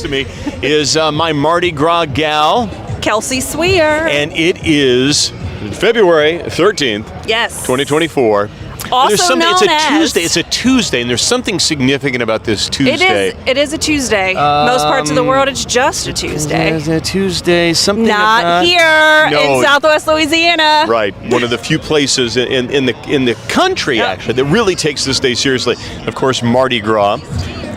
next to me is my Mardi Gras gal, Kelsey Sweer. and it is February 13th, Yes. 2024. Also known it's a as Tuesday. It's a Tuesday, and there's something significant about this Tuesday. It is a Tuesday. Most parts of the world, it's just a Tuesday. It's a Tuesday. Something Not about, here No. in Southwest Louisiana. Right, one of the few places in the country actually that really takes this day seriously. Of course, Mardi Gras.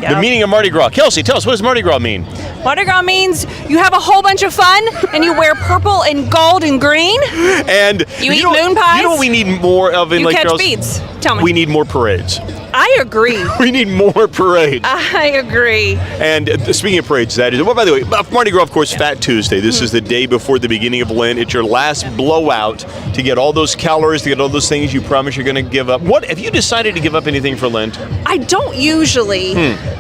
Yep. The meaning of Mardi Gras. Kelsey, tell us, what does Mardi Gras mean? Mardi Gras means you have a whole bunch of fun and you wear purple and gold and green. And You eat moon pies. You know what we need more of in You Lake catch Charles? beads. Tell me. We need more parades. I agree. We need more parades. I agree. And speaking of parades, that is, well, by the way, Mardi Gras, of course, Fat Tuesday. This is the day before the beginning of Lent. It's your last blowout to get all those calories, to get all those things you promise you're going to give up. What have you decided to give up anything for Lent? I don't usually.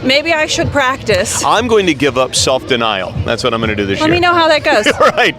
Maybe I should practice. I'm going to give up self-denial. That's what I'm going to do this year. Let me know how that goes. Right.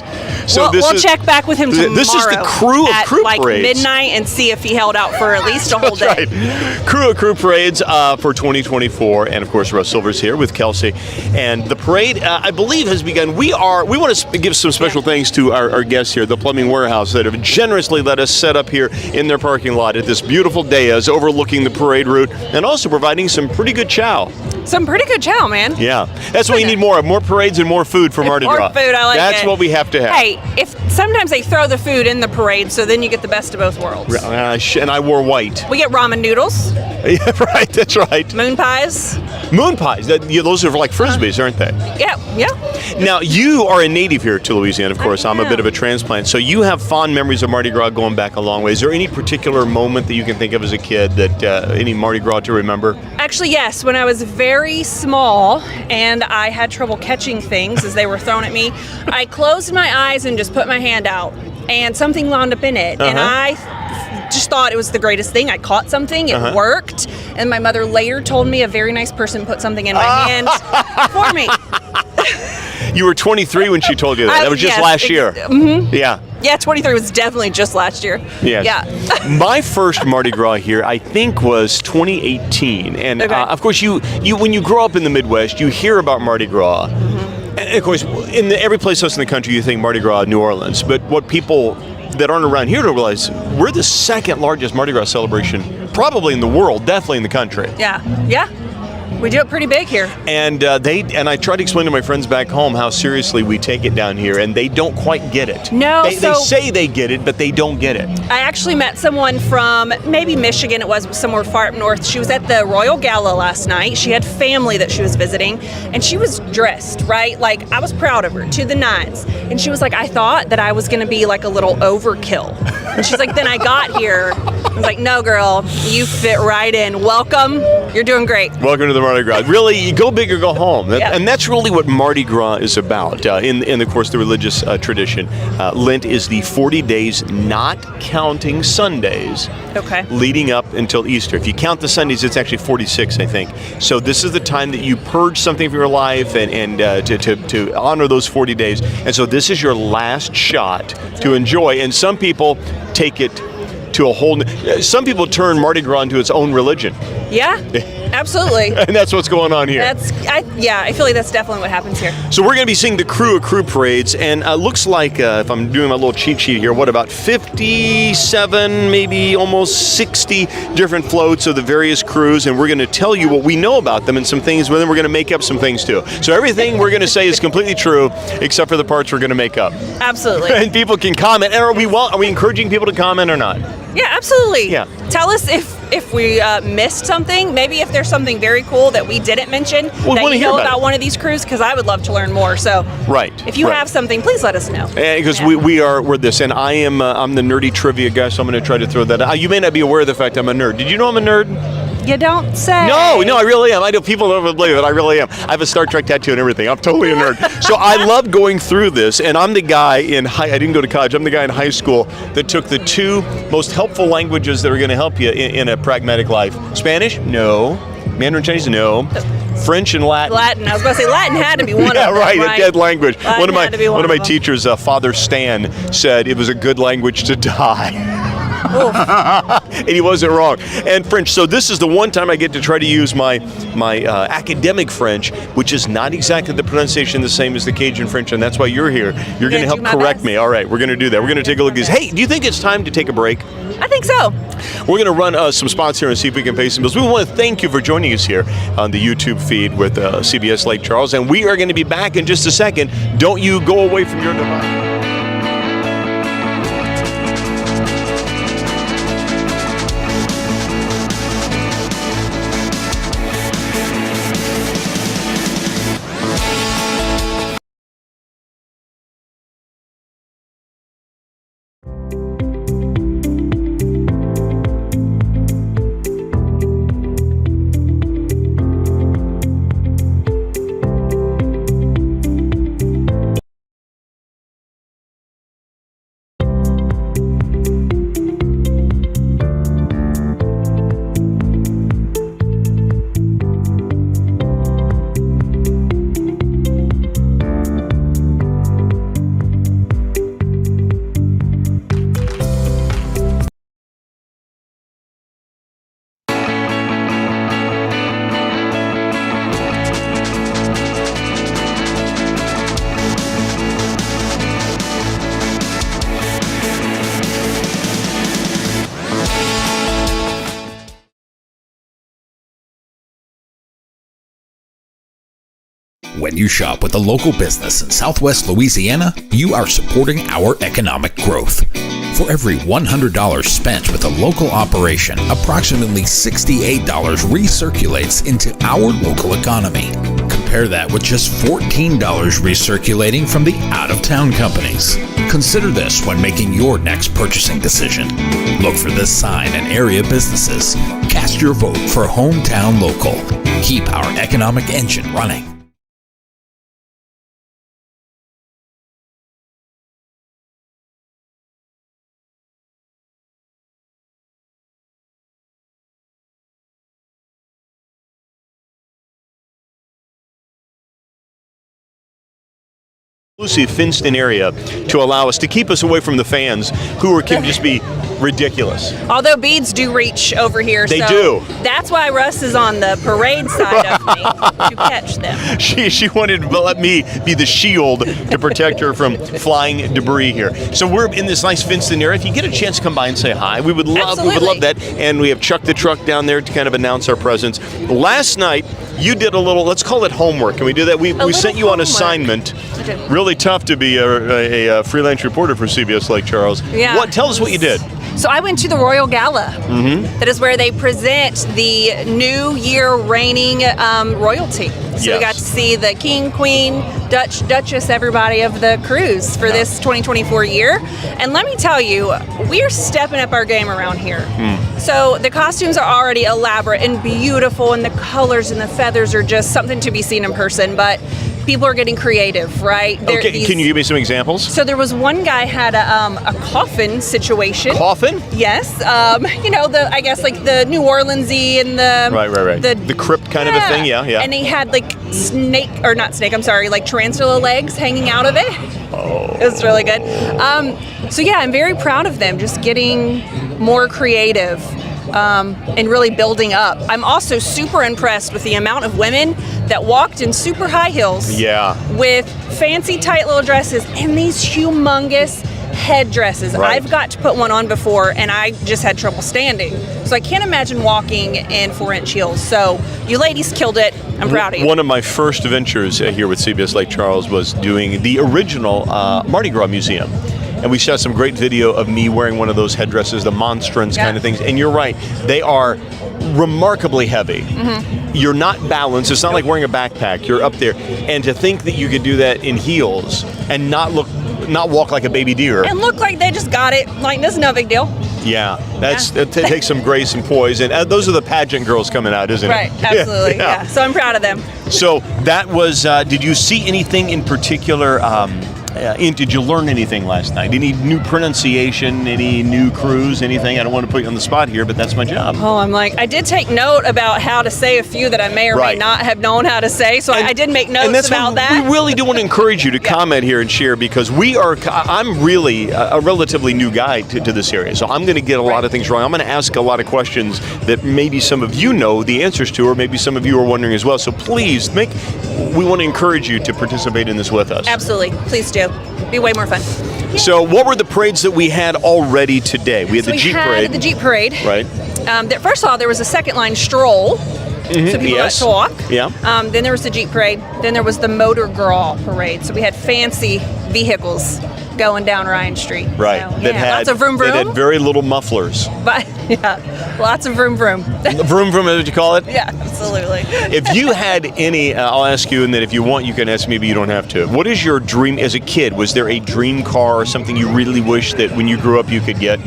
So we'll check back with him tomorrow. This is the Krewe Of at Krewes like parades. midnight and see if he held out for at least a whole day. That's right. Krewe Of Krewes parades for 2024, and of course Russ Silver's here with Kelsey, and the parade I believe has begun. We want to give some special thanks to our guests here, the Plumbing Warehouse, that have generously let us set up here in their parking lot at this beautiful dais overlooking the parade route, and also providing some pretty good chow. Some pretty good chow, man. Yeah, that's what we need more of. More parades and more food for Mardi Gras. More food, I like That's it. what we have to have. Hey, if sometimes they throw the food in the parade, so then you get the best of both worlds. And I wore white. We get ramen noodles, Yeah, right, that's right. moon pies. Moon pies, those are like Frisbees, aren't they? Yeah. Now, you are a native here to Louisiana, of course. I'm a am. bit of a transplant. So you have fond memories of Mardi Gras going back a long way. Is there any particular moment that you can think of as a kid that any Mardi Gras to remember? Actually, yes. When I was very small and I had trouble catching things as they were thrown at me, I closed my eyes and just put my hand out, and something wound up in it. And I just thought it was the greatest thing. I caught something, it worked, and my mother later told me a very nice person put something in my hand for me. You were 23 when she told you that. That was just last year. Mm-hmm. Yeah. Yeah, 23 was definitely just last year. Yes. Yeah. My first Mardi Gras here, I think, was 2018. And of course, you when you grow up in the Midwest, you hear about Mardi Gras. And of course, in every place else in the country, you think Mardi Gras, New Orleans. But what people that aren't around here don't realize, we're the second largest Mardi Gras celebration, probably in the world, definitely in the country. Yeah. We do it pretty big here. And I try to explain to my friends back home how seriously we take it down here, and they don't quite get it. No, they say they get it, but they don't get it. I actually met someone from maybe Michigan. It was somewhere far up north. She was at the Royal Gala last night. She had family that she was visiting, and she was dressed, right? Like, I was proud of her to the nines. And she was like, I thought that I was going to be like a little overkill. And she's like, then I got here. I was like, no, girl, you fit right in. Welcome. You're doing great. Welcome to the Mardi Gras. Really, you go big or go home. And that's really what Mardi Gras is about in of course, the religious tradition. Lent is the 40 days not counting Sundays leading up until Easter. If you count the Sundays, it's actually 46, I think. So this is the time that you purge something from your life and to honor those 40 days. And so this is your last shot to enjoy. And some people take it to a whole... Some people turn Mardi Gras into its own religion. Yeah, absolutely. And that's what's going on here. I feel like that's definitely what happens here. So we're going to be seeing the Krewe Of Krewes parades, and looks like, if I'm doing my little cheat sheet here, about 57, maybe almost 60 different floats of the various crews, and we're going to tell you what we know about them and some things, but then we're going to make up some things too. So everything we're going to say is completely true, except for the parts we're going to make up. Absolutely. And people can comment. And are we encouraging people to comment or not? Yeah, absolutely. Yeah. Tell us if we missed something, maybe if there's something very cool that we didn't mention that you know about one of these crews, because I would love to learn more. So if you have something, please let us know. Because we're this, and I'm the nerdy trivia guy, so I'm going to try to throw that out. You may not be aware of the fact I'm a nerd. Did you know I'm a nerd? You don't say. No, I really am. I know people don't believe it. I really am. I have a Star Trek tattoo and everything. I'm totally a nerd. So I love going through this, and I'm the guy I didn't go to college. I'm the guy in high school that took the two most helpful languages that are going to help you in a pragmatic life. Spanish? No. Mandarin Chinese? No. French and Latin. I was about to say Latin had to be one of them. Right, a dead language. Latin One of my teachers, Father Stan, said it was a good language to die. And he wasn't wrong. And French, so this is the one time I get to try to use my academic French, which is not exactly the pronunciation the same as the Cajun French, and that's why you're here. You're going to help correct me. All right, we're going to do that. We're going to take a look at this. Hey, do you think it's time to take a break? I think so. We're going to run some spots here and see if we can pay some bills. We want to thank you for joining us here on the YouTube feed with CBS Lake Charles, and we are going to be back in just a second. Don't you go away from your device. When you shop with a local business in Southwest Louisiana, you are supporting our economic growth. For every $100 spent with a local operation, approximately $68 recirculates into our local economy. Compare that with just $14 recirculating from the out-of-town companies. Consider this when making your next purchasing decision. Look for this sign in area businesses. Cast your vote for Hometown Local. Keep our economic engine running. Fenced-in area to allow us to keep us away from the fans who can just be ridiculous. Although beads do reach over here, they so do. That's why Russ is on the parade side of me to catch them. She wanted to let me be the shield to protect her from flying debris here. So we're in this nice fenced-in area. If you get a chance to come by and say hi, we would love that. And we have Chuck the Truck down there to kind of announce our presence. Last night you did a little, let's call it homework. Can we do that? We sent you on assignment. Really tough to be a freelance reporter for CBS Lake Charles. Yeah. Tell us what you did. So I went to the Royal Gala. That is where they present the New Year reigning royalty. So we got to see the King, Queen, Dutch, Duchess, everybody of the cruise for this 2024 year. And let me tell you, we're stepping up our game around here. So the costumes are already elaborate and beautiful, and the colors and the feathers are just something to be seen in person. But people are getting creative, right? Okay, can you give me some examples? So there was one guy had a coffin situation. Coffin? Yes. I guess like the New Orleans-y and the... Right. The crypt kind of a thing, yeah. And he had like like tarantula legs hanging out of it. Oh. It was really good. I'm very proud of them just getting more creative. And really building up. I'm also super impressed with the amount of women that walked in super high heels with fancy tight little dresses and these humongous headdresses. I've got to put one on before and I just had trouble standing. So I can't imagine walking in 4-inch heels. So you ladies killed it. I'm proud of you. One of my first ventures here with CBS Lake Charles was doing the original Mardi Gras Museum. And we shot some great video of me wearing one of those headdresses, the monstrance kind of things. And you're right, they are remarkably heavy. You're not balanced. It's not like wearing a backpack. You're up there. And to think that you could do that in heels and not walk like a baby deer. And look like they just got it. Like, this is no big deal. Yeah, that takes some grace and poise. And those are the pageant girls coming out, isn't it? Right, absolutely. Yeah. So I'm proud of them. So that was, did you see anything in particular Did you learn anything last night? Any new pronunciation? Any new crews? Anything? I don't want to put you on the spot here, but that's my job. Oh, I did take note about how to say a few that I may or may not have known how to say, so I did make notes about that. We really do want to encourage you to comment here and share, because I'm really a relatively new guy to this area, so I'm going to get a lot of things wrong. I'm going to ask a lot of questions that maybe some of you know the answers to, or maybe some of you are wondering as well. So please, we want to encourage you to participate in this with us. Absolutely. Please do. Be way more fun. So what were the parades that we had already today? We had the Jeep Parade. The Jeep Parade. Right. First of all, there was a second line stroll. So people got to walk. Yeah. Then there was the Jeep Parade. Then there was the Motor Girl Parade. So we had fancy vehicles going down Ryan Street. Right. So, lots of vroom vroom. That had very little mufflers. But lots of vroom vroom. Vroom vroom, is what you call it? Yeah, absolutely. If you had any, I'll ask you, and then if you want, you can ask me, but you don't have to. What is your dream as a kid? Was there a dream car or something you really wish that when you grew up you could get?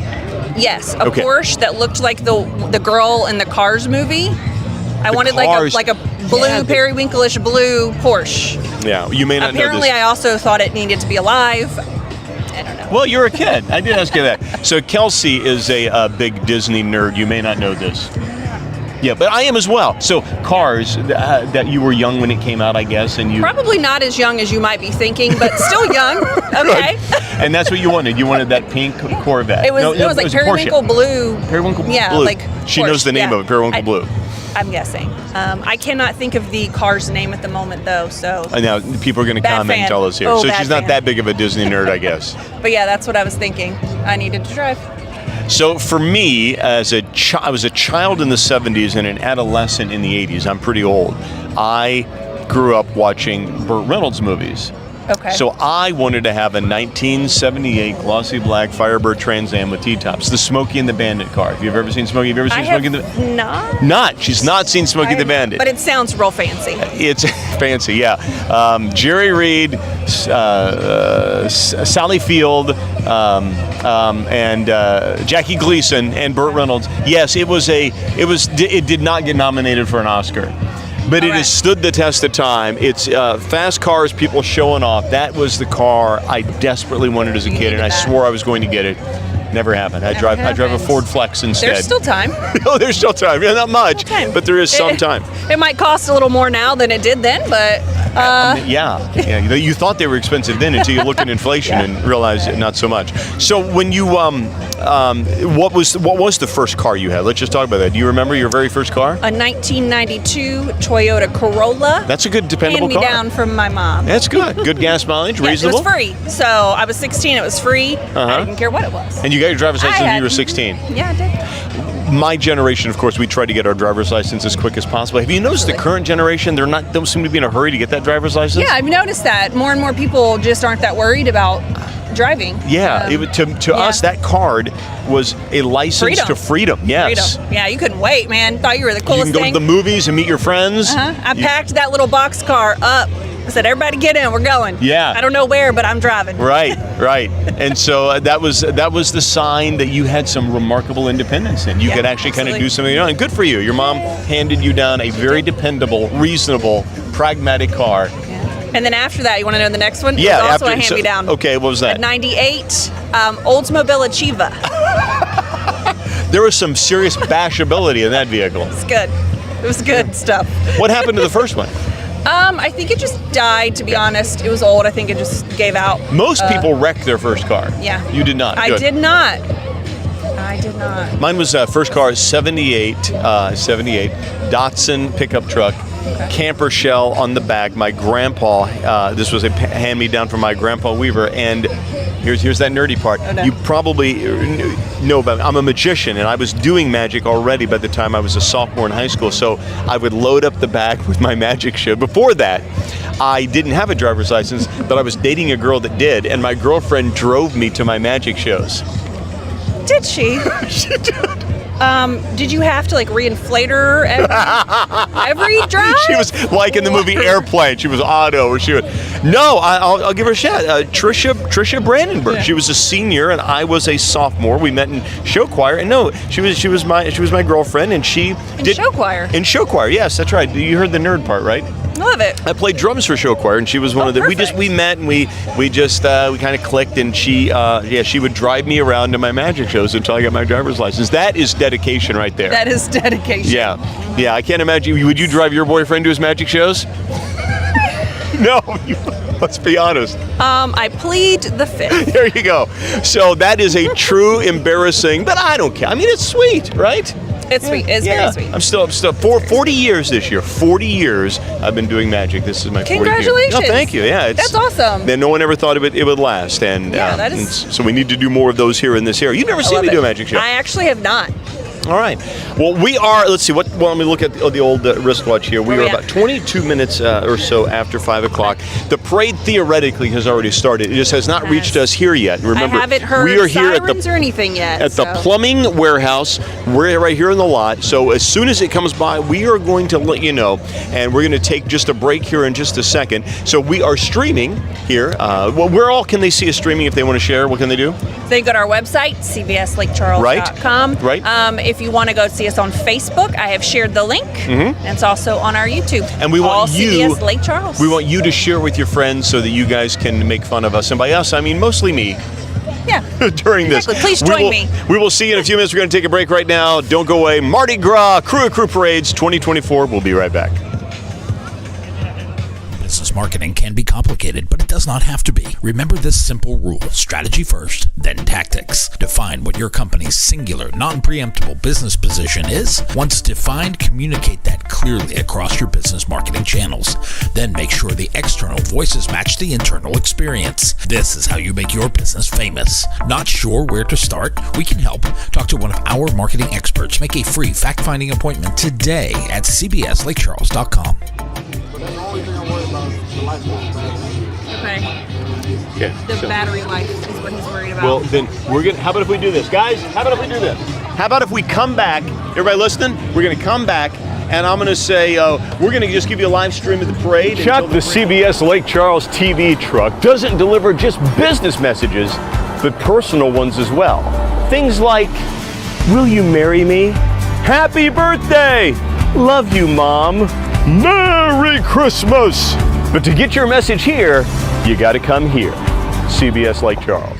Yes, a Porsche that looked like the girl in the Cars movie. I wanted like a blue periwinkle-ish blue Porsche. Yeah, you may not know this. Apparently, I also thought it needed to be alive. I don't know. Well, you're a kid. I did ask you that. So Kelsey is a big Disney nerd. You may not know this. Yeah, but I am as well. So Cars, that you were young when it came out, I guess, and you probably not as young as you might be thinking, but still young. Okay. And that's what you wanted. You wanted that pink Corvette. It was like periwinkle blue. Periwinkle blue. Yeah, like she Porsche, knows the name of it. Periwinkle blue. I'm guessing. I cannot think of the car's name at the moment, though. So I know people are going to comment and tell us here. Oh, so she's not that big of a Disney nerd, I guess. But yeah, that's what I was thinking. I needed to drive. So for me, I was a child in the 70s and an adolescent in the 80s. I'm pretty old. I grew up watching Burt Reynolds movies. Okay. So I wanted to have a 1978 glossy black Firebird Trans Am with T-tops, the Smokey and the Bandit car. Have you ever seen Smokey? Have you ever seen Smokey and the Not. Not. She's not seen Smokey the Bandit. But it sounds real fancy. It's fancy, yeah. Jerry Reed, Sally Field, and Jackie Gleason and Burt Reynolds. Yes, it did not get nominated for an Oscar. But it has stood the test of time. It's fast cars, people showing off. That was the car I desperately wanted as a kid, and I swore I was going to get it. Never happened. I drive a Ford Flex instead. There's still time. Oh, there's still time. Yeah, not much, but there is some time. It might cost a little more now than it did then, but yeah. You thought they were expensive then until you look at inflation and realize not so much. So when you what was the first car you had? Let's just talk about that. Do you remember your very first car? A 1992 Toyota Corolla. That's a good, dependable car. Hand me down from my mom. That's good. Good gas mileage, reasonable. It was free. So I was 16. It was free. I didn't care what it was. And you got your driver's license when you were 16. Yeah, I did. My generation, of course, we tried to get our driver's license as quick as possible. Have you noticed the current generation? They don't seem to be in a hurry to get that driver's license. Yeah, I've noticed that more and more people just aren't that worried about driving. Yeah, to us, that card was a license to freedom. Yes. Freedom. Yeah, you couldn't wait, man. Thought you were the coolest thing. You can go to the movies and meet your friends. I packed that little box car up. I said, everybody get in, we're going. Yeah. I don't know where, but I'm driving. Right. And so that was the sign that you had some remarkable independence and you could actually kind of do something. And good for you. Your mom handed you down a very dependable, reasonable, pragmatic car. And then after that, you want to know the next one? Yeah. It was also a hand-me-down. Okay, what was that? A 98 Oldsmobile Achieva. There was some serious bashability in that vehicle. It's good. It was good stuff. What happened to the first one? I think it just died, to be honest. It was old. I think it just gave out. Most people wreck their first car. Yeah. You did not. I did not. Mine was first car, 78 Datsun pickup truck. Camper shell on the back. My grandpa, this was a hand-me-down from my grandpa Weaver, and here's that nerdy part. Oh, no. You probably know about me. I'm a magician, and I was doing magic already by the time I was a sophomore in high school, so I would load up the back with my magic show. Before that, I didn't have a driver's license, but I was dating a girl that did, and my girlfriend drove me to my magic shows. Did she? She did. Did you have to reinflate her every drive? She was like in the movie Airplane. She was Otto, or she would. No, I'll give her a shout. Trisha Brandenburg. Yeah. She was a senior and I was a sophomore. We met in show choir, and no, she was my girlfriend, and she did show choir. In show choir, yes, that's right. You heard the nerd part, right? Love it. I played drums for show choir, and she was one of the. Perfect. We met and we kind of clicked, and she would drive me around to my magic shows until I got my driver's license. That is dedication right there. That is dedication. Yeah. I can't imagine. Would you drive your boyfriend to his magic shows? No. Let's be honest. I plead the fifth. There you go. So that is a true embarrassing, but I don't care. I mean, it's sweet, right? It's sweet. It's very sweet. I'm still 40 years this year. 40 years I've been doing magic. This is my 40th year. Congratulations. No, thank you. Yeah, That's awesome. Then no one ever thought it would last, and that is. and so we need to do more of those here in this area. You've never seen me do a magic show. I actually have not. All right. Well, we are. Let's see. Well, let me look at the old wristwatch here. We are about 22 minutes or so after 5 o'clock. The parade theoretically has already started. It just has not reached us here yet. Remember, I haven't heard we are here sirens or anything yet. at the plumbing warehouse. We're right here in the lot. So as soon as it comes by, we are going to let you know. And we're going to take just a break here in just a second. So we are streaming here. Well, where all can they see us streaming if they want to share? What can they do? They go to our website, cbslakecharles.com. Right. If you want to go see us on Facebook, I have shared the link. Mm-hmm. It's also on our YouTube. And we want CBS Lake Charles. We want you to share with your friends so that you guys can make fun of us. And by us, I mean mostly me. Yeah. During this. Please join me. We will see you in a few minutes. We're going to take a break right now. Don't go away. Mardi Gras, Krewe Of Krewes Parades 2024. We'll be right back. Business marketing can be complicated, but it does not have to be. Remember this simple rule: strategy first, then tactics. Define what your company's singular, non-preemptible business position is. Once defined, communicate that clearly across your business marketing channels. Then make sure the external voices match the internal experience. This is how you make your business famous. Not sure where to start? We can help. Talk to one of our marketing experts. Make a free fact-finding appointment today at cbslakecharles.com. Okay. The battery life is what he's worried about. Well, then how about if we do this? Guys, how about if we do this? How about if we come back, everybody listening? We're going to come back, and I'm going to say, we're going to just give you a live stream of the parade. Chuck, the CBS Lake Charles TV truck doesn't deliver just business messages, but personal ones as well. Things like, will you marry me? Happy birthday! Love you, Mom. Merry Christmas! But to get your message here, you got to come here. CBS Lake Charles.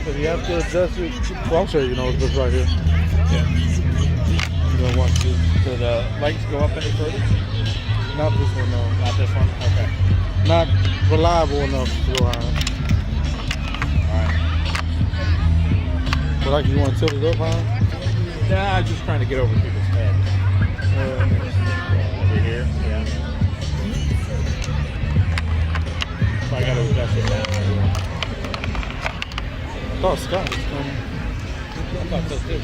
If you have to adjust it, well, I'll show you, it's just right here. Yeah. You don't want to. So the lights go up any further? Not this one, no. Not this one? Okay. Not reliable enough to go high. Alright. But like you want to tilt it up high? Nah, I'm just trying to get over people's heads. Over here, yeah. So I gotta adjust it down. I thought Scott was coming. I thought so too.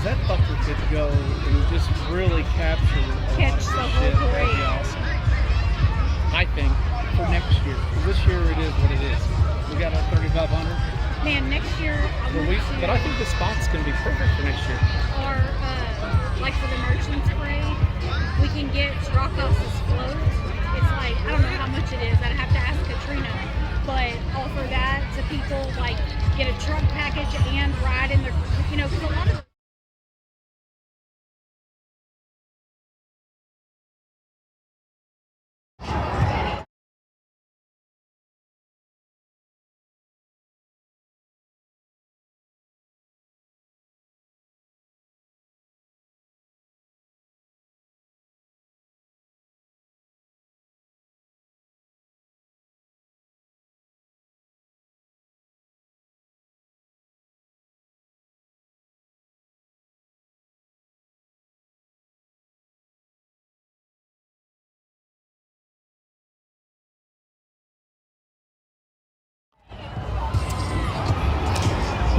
that fucker could go and just really capture Catch the whole shit. That'd parade. be awesome. I think for next year. This year it is what it is. We got our 3,500. Man, next year I want to, But I think the spot's going to be perfect for next year. or like for the merchants parade, we can get Rockhouse float. It's like, I don't know how much it is. I'd offer that to people, like get a truck package and ride in the, because a lot of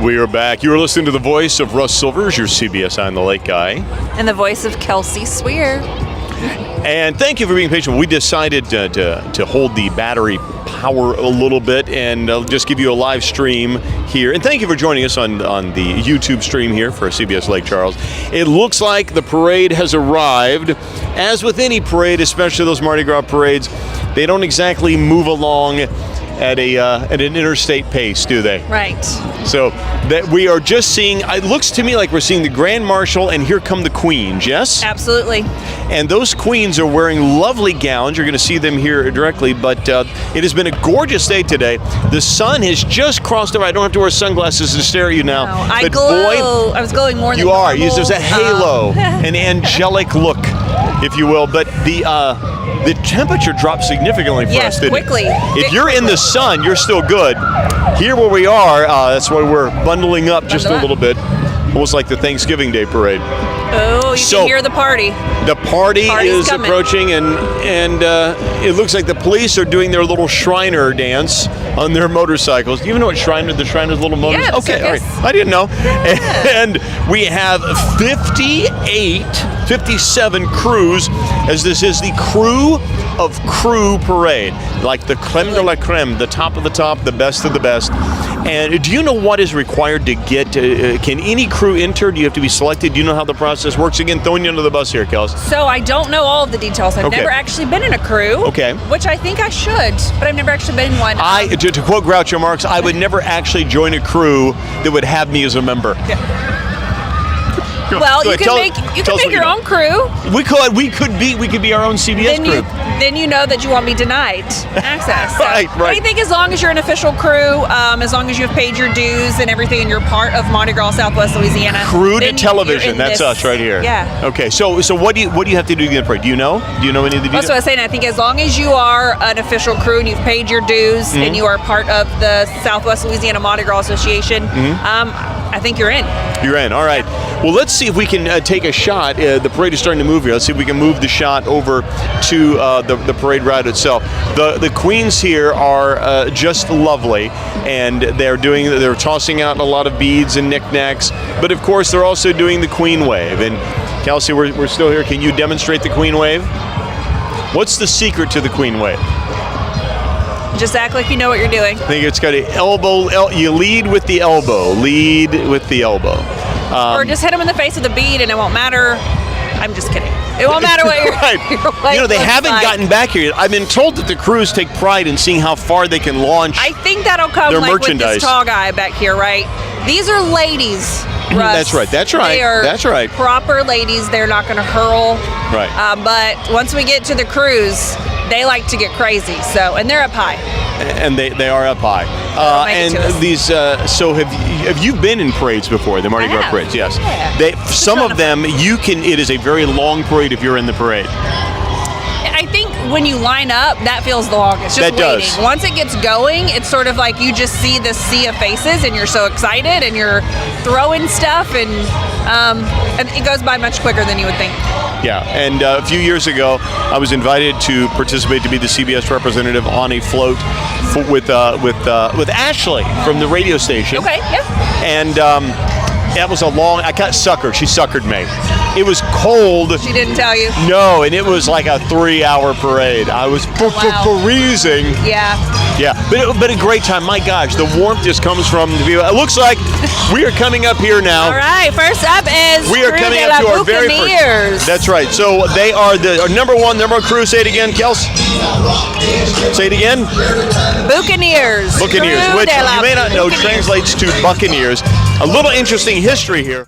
We are back. You are listening to the voice of Russ Silvers, your CBS on the Lake guy. And the voice of Kelsey Swear. And thank you for being patient. We decided to hold the battery power a little bit and just give you a live stream here. And thank you for joining us on the YouTube stream here for CBS Lake Charles. It looks like the parade has arrived. As with any parade, especially those Mardi Gras parades, they don't exactly move along at an interstate pace, do they? Right. So that we are just seeing, it looks to me like we're seeing the Grand Marshal and here come the Queens, yes? Absolutely. And those Queens are wearing lovely gowns. You're going to see them here directly, but it has been a gorgeous day today. The sun has just crossed over. I don't have to wear sunglasses to stare at you now. No, I but glow. I was glowing more than you are. normal. There's a halo, an angelic look, if you will. But the temperature dropped significantly for us, didn't quickly. If you're in the sun, you're still good. Here where we are, that's why we're bundling up just a little bit, almost like the Thanksgiving Day parade. Oh, you can hear the party. The party Party's is coming. approaching, and it looks like the police are doing their little Shriner dance on their motorcycles. Do you even know what Shriner, the Shriner's little motor? Yeah, okay, all right. circus. I didn't know. And we have 57 crews, as this is the Krewe of Krewes parade, like the creme de la creme, the top of the top, the best of the best. And do you know what is required to get, can any crew enter? Do you have to be selected? Do you know how the process works? Again, throwing you under the bus here, Kels. So I don't know all of the details. I've Okay. never actually been in a crew. Okay. Which I think I should, but I've never actually been in one. To quote Groucho Marx, I would never actually join a crew that would have me as a member. Well, Go you ahead, can tell make us what your you know. own crew. We could be our own CBS crew. Then you know that you won't be denied access. So Right. I think as long as you're an official crew, as long as you've paid your dues and everything, and you're part of Mardi Gras Southwest Louisiana. Crew to then television. you're in That's this- us right here. Yeah. Okay. So what do you have to do to get a parade? Do you know? Do you know any of the details? That's what I was saying. I think as long as you are an official crew and you've paid your dues Mm-hmm. and you are part of the Southwest Louisiana Mardi Gras Association, I think you're in. You're in. All right. Well, let's see if we can take a shot. The parade is starting to move here. Let's see if we can move the shot over to the parade route itself. The Queens here are just lovely, and they're tossing out a lot of beads and knickknacks. But of course, they're also doing the Queen Wave. And Kelsey, we're still here. Can you demonstrate the Queen Wave? What's the secret to the Queen Wave? Just act like you know what you're doing. I think it's got an elbow. You lead with the elbow. Lead with the elbow. Or just hit them in the face with a bead and it won't matter. I'm just kidding. It won't matter what you're Right. They haven't gotten back here yet. I've been told that the crews take pride in seeing how far they can launch. I think that'll come their like with merchandise. this tall guy back here, right? These are ladies, Russ. That's right. That's right. They are That's right. proper ladies. They're not going to hurl. Right. But once we get to the cruise, they like to get crazy. So, and they're up high. And they are up high. Make it And to us. these, so have you been in parades before? The Mardi I Gras have. parades, yes. Yeah. Some on of a- them, it is a very long parade if you're in the parade. I think when you line up, that feels the longest. Just That waiting. does. Once it gets going, it's sort of like you just see this sea of faces, and you're so excited, and you're throwing stuff, and it goes by much quicker than you would think. Yeah, and a few years ago, I was invited to participate to be the CBS representative on a float with Ashley from the radio station. Okay, yeah. And That was a long. I got suckered. She suckered me. It was cold. She didn't tell you. No, and it was like a 3-hour parade. I was freezing. Yeah. Yeah, but a great time. My gosh, the warmth just comes from the view. It looks like we are coming up here now. All right, first up is We are coming up to our very first. That's right. So they are the number one crew. Say it again, Kels. Say it again. Buccaneers. Buccaneers, Crew which de la you may not know Buccaneers. translates to Buccaneers. A little interesting history here.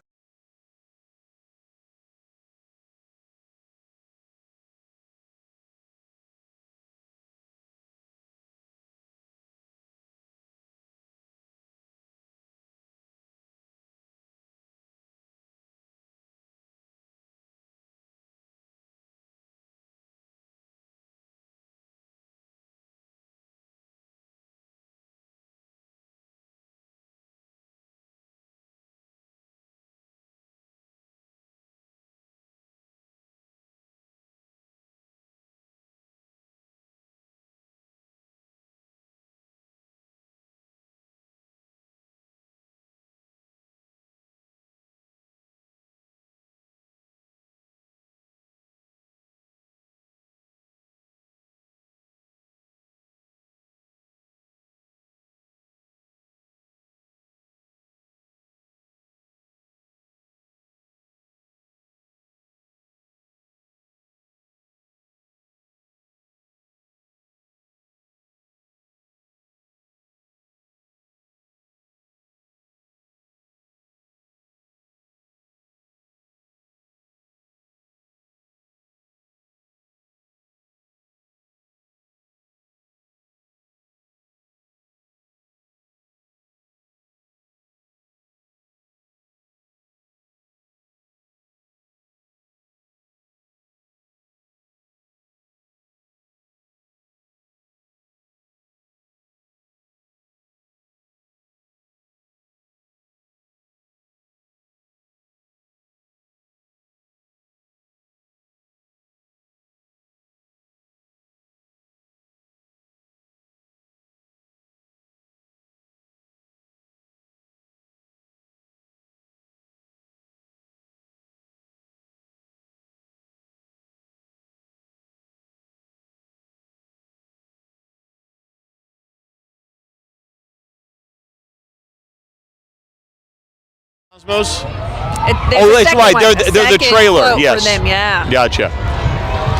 Cosmos. Oh, that's right. They're the trailer. Yes. For them, yeah. Gotcha.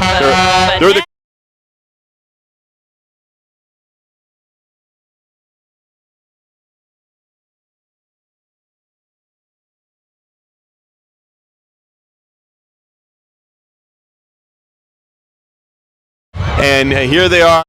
But They're the. And here they are.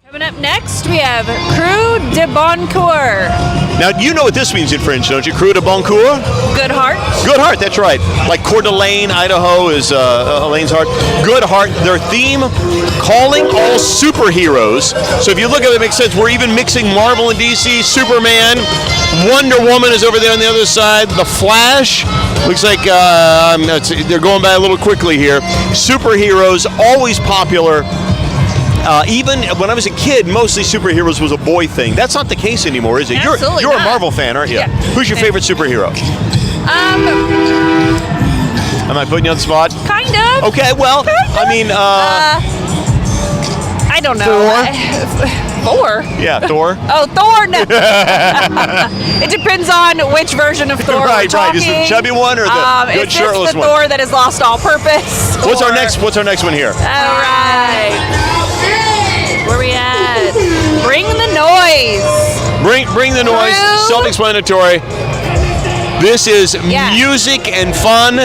Coming up next, we have Krewe de Boncoeur. Now, you know what this means in French, don't you? Krewe de Boncoeur? Good heart. Good Heart, that's right. Like Coeur d'Alene, Idaho is Elaine's heart. Good Heart, their theme, calling all superheroes. So if you look at it, it makes sense. We're even mixing Marvel and DC, Superman, Wonder Woman is over there on the other side, The Flash. Looks like they're going by a little quickly here. Superheroes, always popular. Even when I was a kid, mostly superheroes was a boy thing. That's not the case anymore, is it? Absolutely You're a not. Marvel fan, aren't you? Yeah. Who's your favorite superhero? Am I putting you on the spot? Kind of. Okay, well, I mean, I don't know. Thor? yeah, Thor. Oh, Thor, no. It depends on which version of Thor we're Right. talking. Is it the chubby one or the good it's shirtless the one? Thor that has lost all purpose. What's our or- next one here? All right. Where we at? Bring the noise. Bring the noise. Krewe. Self-explanatory. This is Yeah. music and fun,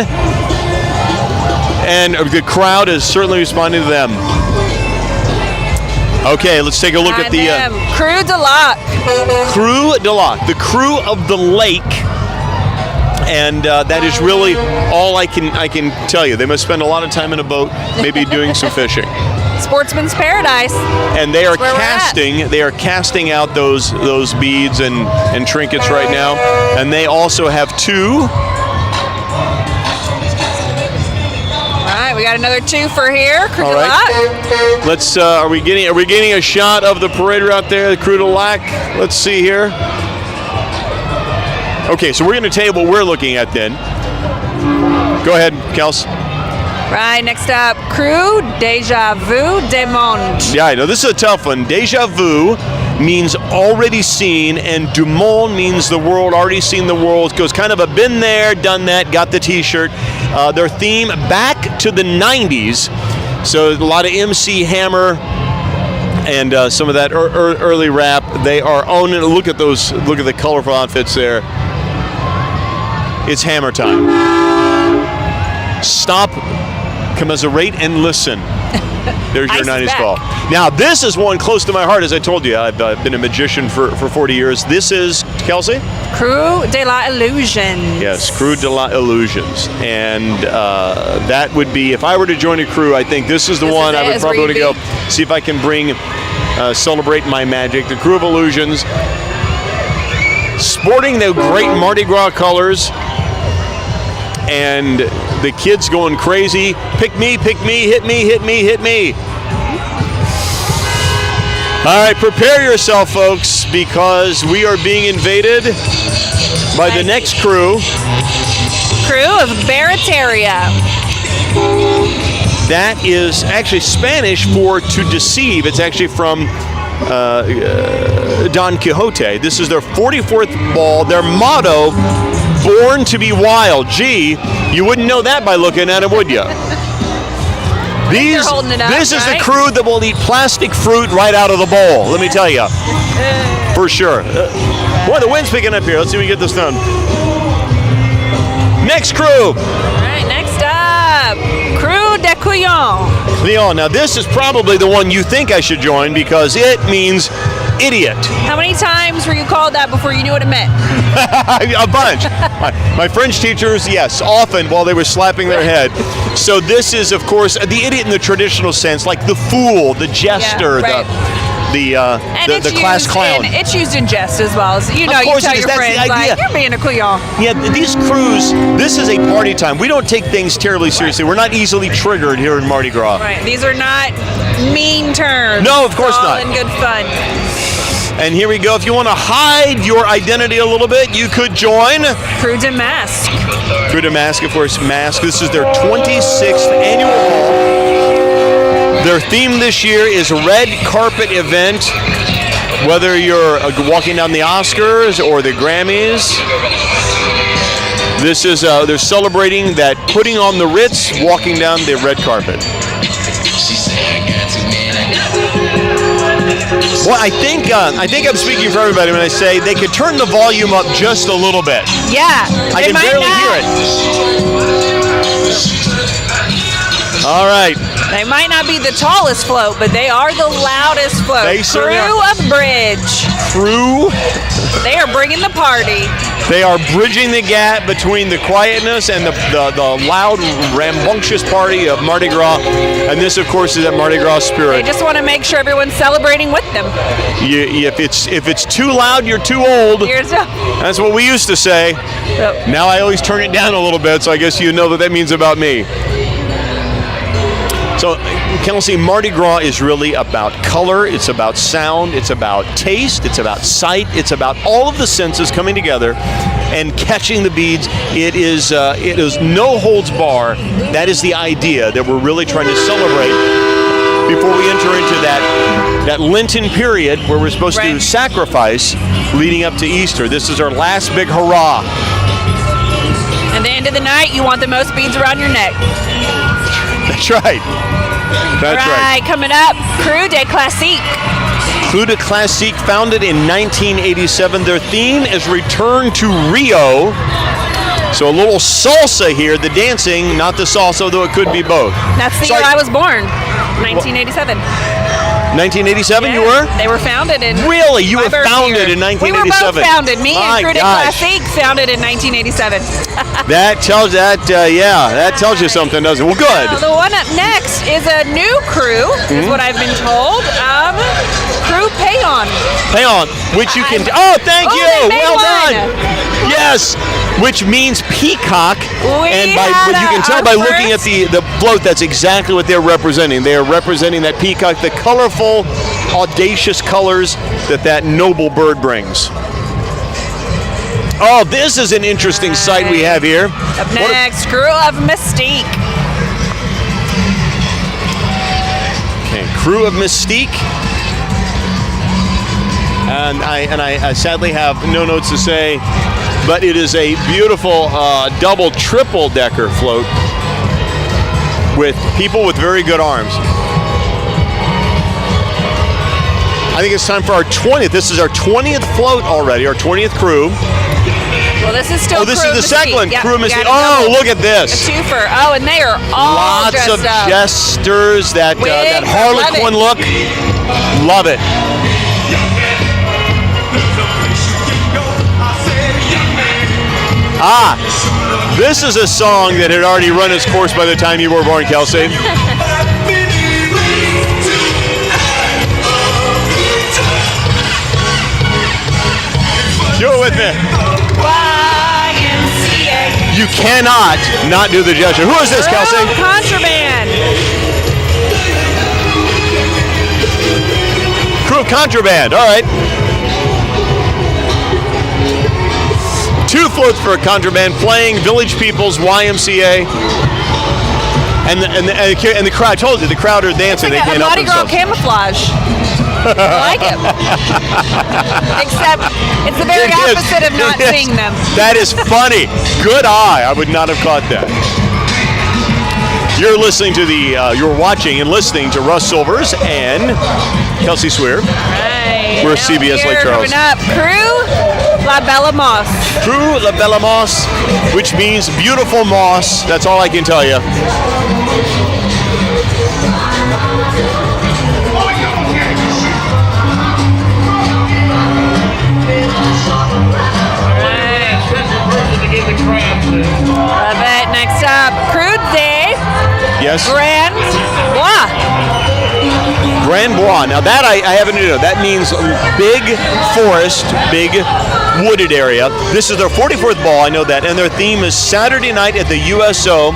and the crowd is certainly responding to them. Okay, let's take a look at the Krewe de Lac. Krewe de Lac, the crew of the lake, and that is really all I can tell you. They must spend a lot of time in a boat, maybe doing some fishing. Sportsman's Paradise. And they are That's where we're at. casting out those beads and trinkets right now, and they also have two. All right, we got another twofer here. Krewe All de right. Lac. Let's. Are we getting a shot of the parade route there, the Krewe de Lac? Let's see here. Okay, so we're going to tell you what we're looking at then. Go ahead, Kels. Right, next up, Krewe Déjà Vu de Monde. Yeah, I know this is a tough one. Déjà vu means already seen, and du monde means the world, already seen the world. It goes kind of a been there, done that, got the t-shirt. Their theme, back to the 90s. So a lot of MC Hammer and some of that early rap. They are owning it. Look at those, look at the colorful outfits there. It's Hammer time. Stop, commiserate, and listen. There's your Ice is 90s back. call. Now, this is one close to my heart, as I told you. I've been a magician for 40 years. This is, Kelsey? Krewe de la Illusion. Yes, Krewe de la Illusions. And that would be, if I were to join a crew, I think this is the one I would probably want to go see if I can bring, celebrate my magic. The Krewe of Illusions, sporting the great Mardi Gras colors, and the kids going crazy. Pick me, hit me, hit me, hit me. All right, prepare yourself, folks, because we are being invaded by the next crew. Krewe of Barataria. That is actually Spanish for to deceive. It's actually from Don Quixote. This is their 44th ball. Their motto, born to be wild. Gee, you wouldn't know that by looking at it, would you? holding it up, This is the right? crew that will eat plastic fruit right out of the bowl, let me tell you. For sure. Boy, the wind's picking up here. Let's see if we get this done. Next crew. All right, next up, Krewe de Couillon. Leon, now this is probably the one you think I should join because it means idiot. How many times were you called that before you knew what it meant? A bunch. My French teachers, yes, often while they were slapping their head. So this is, of course, the idiot in the traditional sense, like the fool, the jester, right. the class clown. It's used in jest as well. As, you know, you course tell it is. your That's the friends, idea. like, you're being a couillon. Yeah, these crews, this is a party time. We don't take things terribly seriously. We're not easily triggered here in Mardi Gras. Right, these are not mean terms. No, of course It's all not. in good fun. And here we go. If you want to hide your identity a little bit, you could join Krewe de Masque. Krewe de Masque, of course, Mask. This is their 26th annual ball. Their theme this year is Red Carpet Event. Whether you're walking down the Oscars or the Grammys, this is they're celebrating that putting on the Ritz, walking down the red carpet. Well, I think I'm speaking for everybody when I say they could turn the volume up just a little bit. Yeah, I can barely hear it. All right. They might not be the tallest float, but they are the loudest float. They certainly Crew are. of Bridge. Crew. They are bringing the party. They are bridging the gap between the quietness and the loud, rambunctious party of Mardi Gras. And this, of course, is that Mardi Gras They spirit. just want to make sure everyone's celebrating with them. If it's too loud, you're too old. That's what we used to say. Now I always turn it down a little bit, so I guess you know what that means about me. So, Kelsey, Mardi Gras is really about color, it's about sound, it's about taste, it's about sight, it's about all of the senses coming together and catching the beads. It is no holds bar. That is the idea that we're really trying to celebrate before we enter into that Lenten period where we're supposed to sacrifice leading up to Easter. This is our last big hurrah. At the end of the night, you want the most beads around your neck. That's right. That's All right, coming up, Crew de Classique. Crewe de Classique, founded in 1987. Their theme is Return to Rio. So a little salsa here, the dancing, not the salsa, though it could be both. That's the year I was born, 1987. 1987 you were? They were founded in... Really? You my were birth founded year. in 1987? We were both founded. Me My and Crewe de gosh. Classique founded in 1987. That tells you something, doesn't it? Well, good. The one up next is a new crew, is what I've been told. Crew Payon. Payon, which you can... Oh, thank you! they made Well one. done! Yes, which means peacock. And had you can tell our by looking at first- the float, that's exactly what they're representing. They are representing that peacock, the colorful, audacious colors that noble bird brings. Oh, this is an interesting sight we have here. Up next, Crew of Mystique. Okay, Crew of Mystique. And I sadly have no notes to say, but it is a beautiful double, triple decker float with people with very good arms. I think it's time for our 20th. This is our 20th float already, our 20th crew. Well, this is still Oh, this Crew is the Mystique. second one, Yep, Crew you Mystique. got a Oh, double. look at this. A twofer. Oh, and they are all Lots dressed of up. jesters, that Wigs, Harlequin love look. Love it. This is a song that had already run its course by the time you were born, Kelsey. Do it with me. YMCA. You cannot not do the gesture. Who is this, Kelsey? Contraband. Crew of Contraband. All right. 2 floats for Contraband playing Village People's YMCA. And the crowd, I told you, the crowd are dancing. They It's like can't a help Mardi Gras themselves. camouflage. I like it. Except it's the very It is. opposite of not It is. seeing them. That is funny. Good eye. I would not have caught that. You're listening to you're watching and listening to Russ Silvers and Kelsey Swear. Right. We're Now CBS Lake here, Charles. Coming up, Crew La Bella Moss. Crew La Bella Moss, which means beautiful moss. That's all I can tell you. Love it. Next up, Crew de Yes. Grand Bois. Grand Bois. Now that I haven't known. That means big forest, big wooded area. This is their 44th ball. I know that, and their theme is Saturday night at the USO,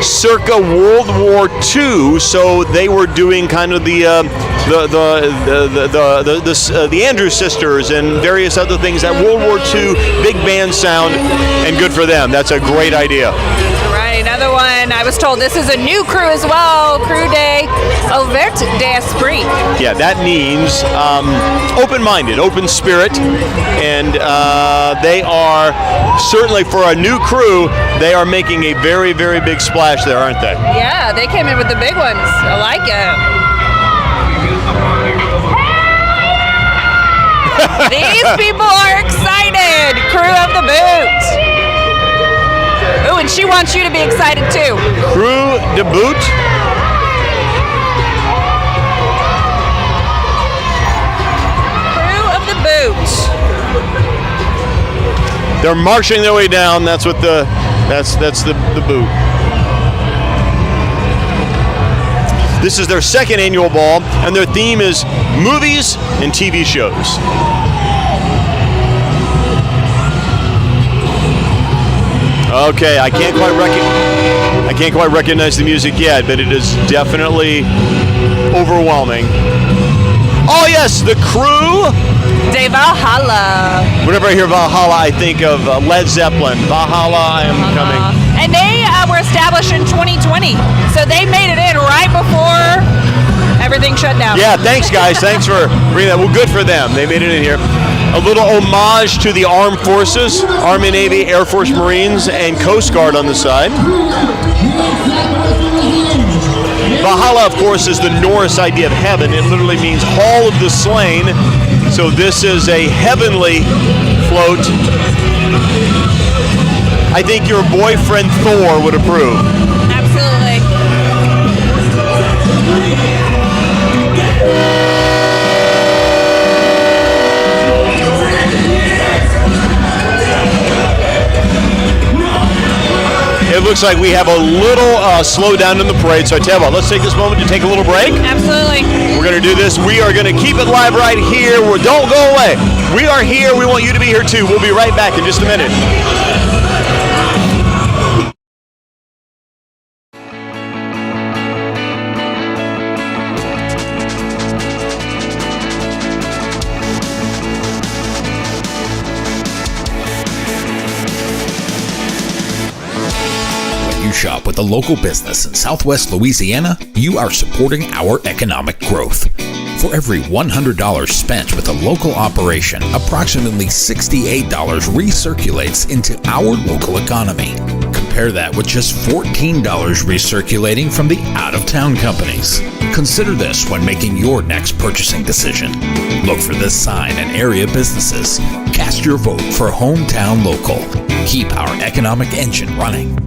circa World War II. So they were doing kind of the Andrews Sisters and various other things. That World War II big band sound, and good for them. That's a great idea. Right. Now another one. I was told this is a new crew as well, Crew de Ouvert d'Esprit. Yeah, that means open-minded, open spirit, and they are certainly, for a new crew, they are making a very, very big splash there, aren't they? Yeah, they came in with the big ones. I like it. These people are excited. Crew of the Boot. Ooh, and she wants you to be excited too. Crew de Boot. Crew of the Boot. They're marching their way down. That's what that's the boot. This is their second annual ball, and their theme is movies and TV shows. Okay, I can't quite recognize the music yet, but it is definitely overwhelming. Oh yes, the Crew De Valhalla. Whenever I hear Valhalla, I think of Led Zeppelin. Valhalla, I am coming. And they were established in 2020, so they made it in right before everything shut down. Yeah, thanks guys. Thanks for bringing that. Well, good for them. They made it in here. A little homage to the armed forces, Army, Navy, Air Force, Marines, and Coast Guard on the side. Valhalla, of course, is the Norse idea of heaven. It literally means hall of the slain. So this is a heavenly float. I think your boyfriend Thor would approve. Absolutely. It looks like we have a little slowdown in the parade, so I tell you what, let's take this moment to take a little break. Absolutely. We're going to do this. We are going to keep it live right here. Don't go away. We are here. We want you to be here too. We'll be right back in just a minute. Shop with a local business in Southwest Louisiana, you are supporting our economic growth. For every $100 spent with a local operation, approximately $68 recirculates into our local economy. Compare that with just $14 recirculating from the out-of-town companies. Consider this when making your next purchasing decision. Look for this sign in area businesses. Cast your vote for Hometown Local. Keep our economic engine running.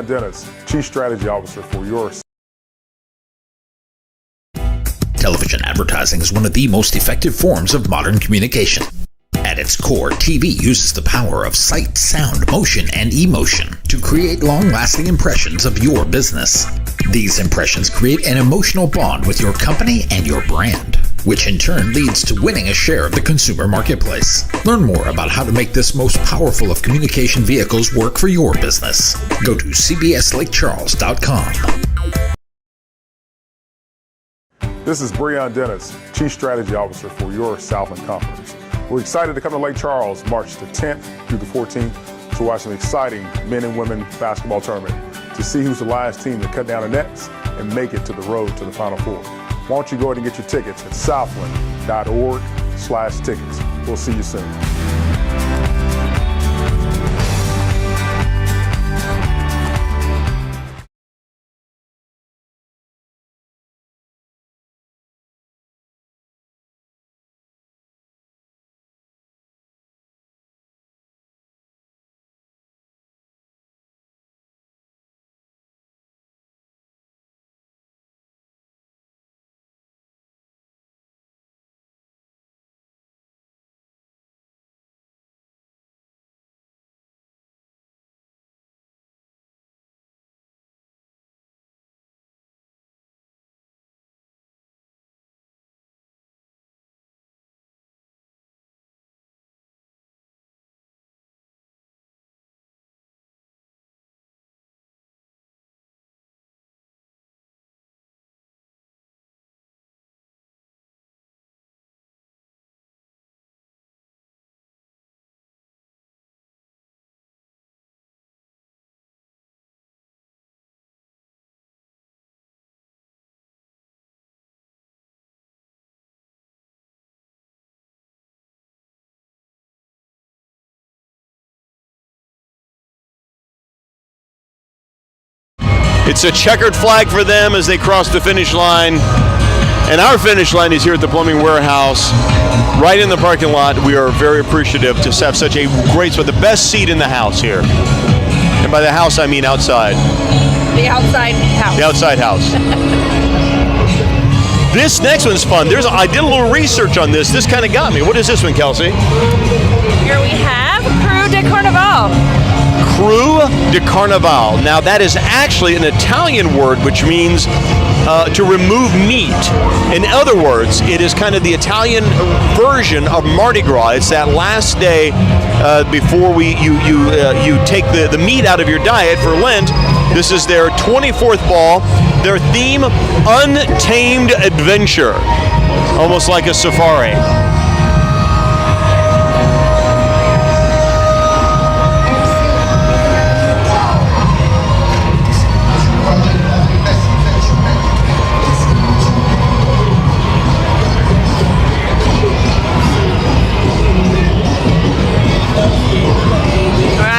Dennis, Chief Strategy Officer for your Television advertising is one of the most effective forms of modern communication. At its core, TV uses the power of sight, sound, motion, and emotion to create long-lasting impressions of your business. These impressions create an emotional bond with your company and your brand, which in turn leads to winning a share of the consumer marketplace. Learn more about how to make this most powerful of communication vehicles work for your business. Go to cbslakeCharles.com. This is Breon Dennis, Chief Strategy Officer for your Southland Conference. We're excited to come to Lake Charles March the 10th through the 14th to watch an exciting men and women basketball tournament to see who's the last team to cut down the nets and make it to the road to the Final Four. Why don't you go ahead and get your tickets at southland.org/tickets. We'll see you soon. It's a checkered flag for them as they cross the finish line. And our finish line is here at the Plumbing Warehouse, right in the parking lot. We are very appreciative to have such a great spot, the best seat in the house here. And by the house, I mean outside. The outside house. The outside house. This next one's fun. I did a little research on this. This kind of got me. What is this one, Kelsey? Here we have Krewe de Carnaval. Krewe de Carnaval. Now, that is actually an Italian word which means to remove meat. In other words, it is kind of the Italian version of Mardi Gras. It's that last day before you take the meat out of your diet for Lent. This is their 24th ball. Their theme, Untamed Adventure. Almost like a safari.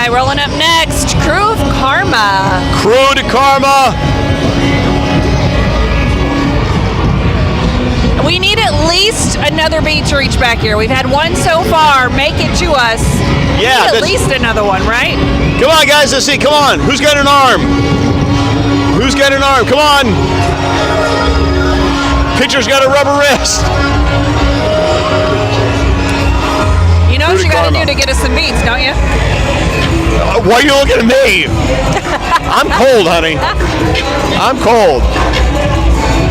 Rolling up next, Krewe of Karma. Krewe de Karma. We need at least another beat to reach back here. We've had one so far. Make it to us. Yeah, we need at least another one, right? Come on, guys. Let's see. Come on. Who's got an arm? Who's got an arm? Come on. Pitcher's got a rubber wrist. You know what you got to do to get us some beats, don't you? Why are you looking at me? I'm cold, honey. I'm cold.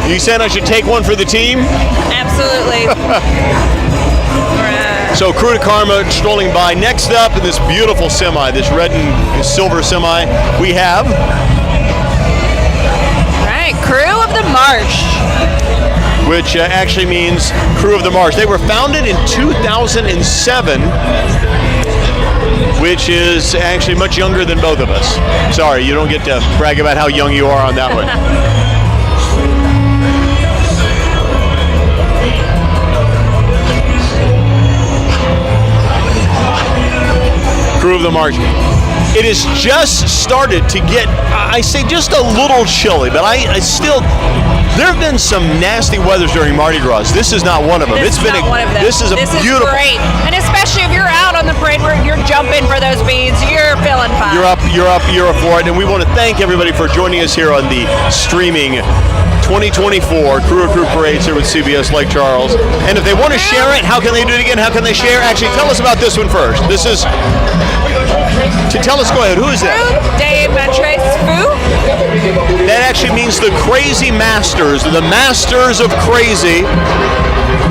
You said I should take one for the team? Absolutely. So Krewe de Karma strolling by. Next up in this beautiful semi, this red and silver semi, we have... Right, Krewe of the Marsh. Which actually means Krewe of the Marsh. They were founded in 2007. Which is actually much younger than both of us. Sorry, you don't get to brag about how young you are on that one. Krewe of the Marsh. It has just started to get, I say just a little chilly, but I still, there have been some nasty weathers during Mardi Gras. This is not one of them. This is beautiful. Great. And especially if you're out on the parade where you're jumping for those beads, you're feeling fine. You're up for it. And we want to thank everybody for joining us here on the streaming 2024 Krewe of Krewes Parades here with CBS Lake Charles. And if they want to share it, how can they do it again? How can they share? Actually, tell us about this one first. This is, tell us, go ahead, who is that? Dave Matres Fou. That actually means the Crazy Masters, the Masters of Crazy.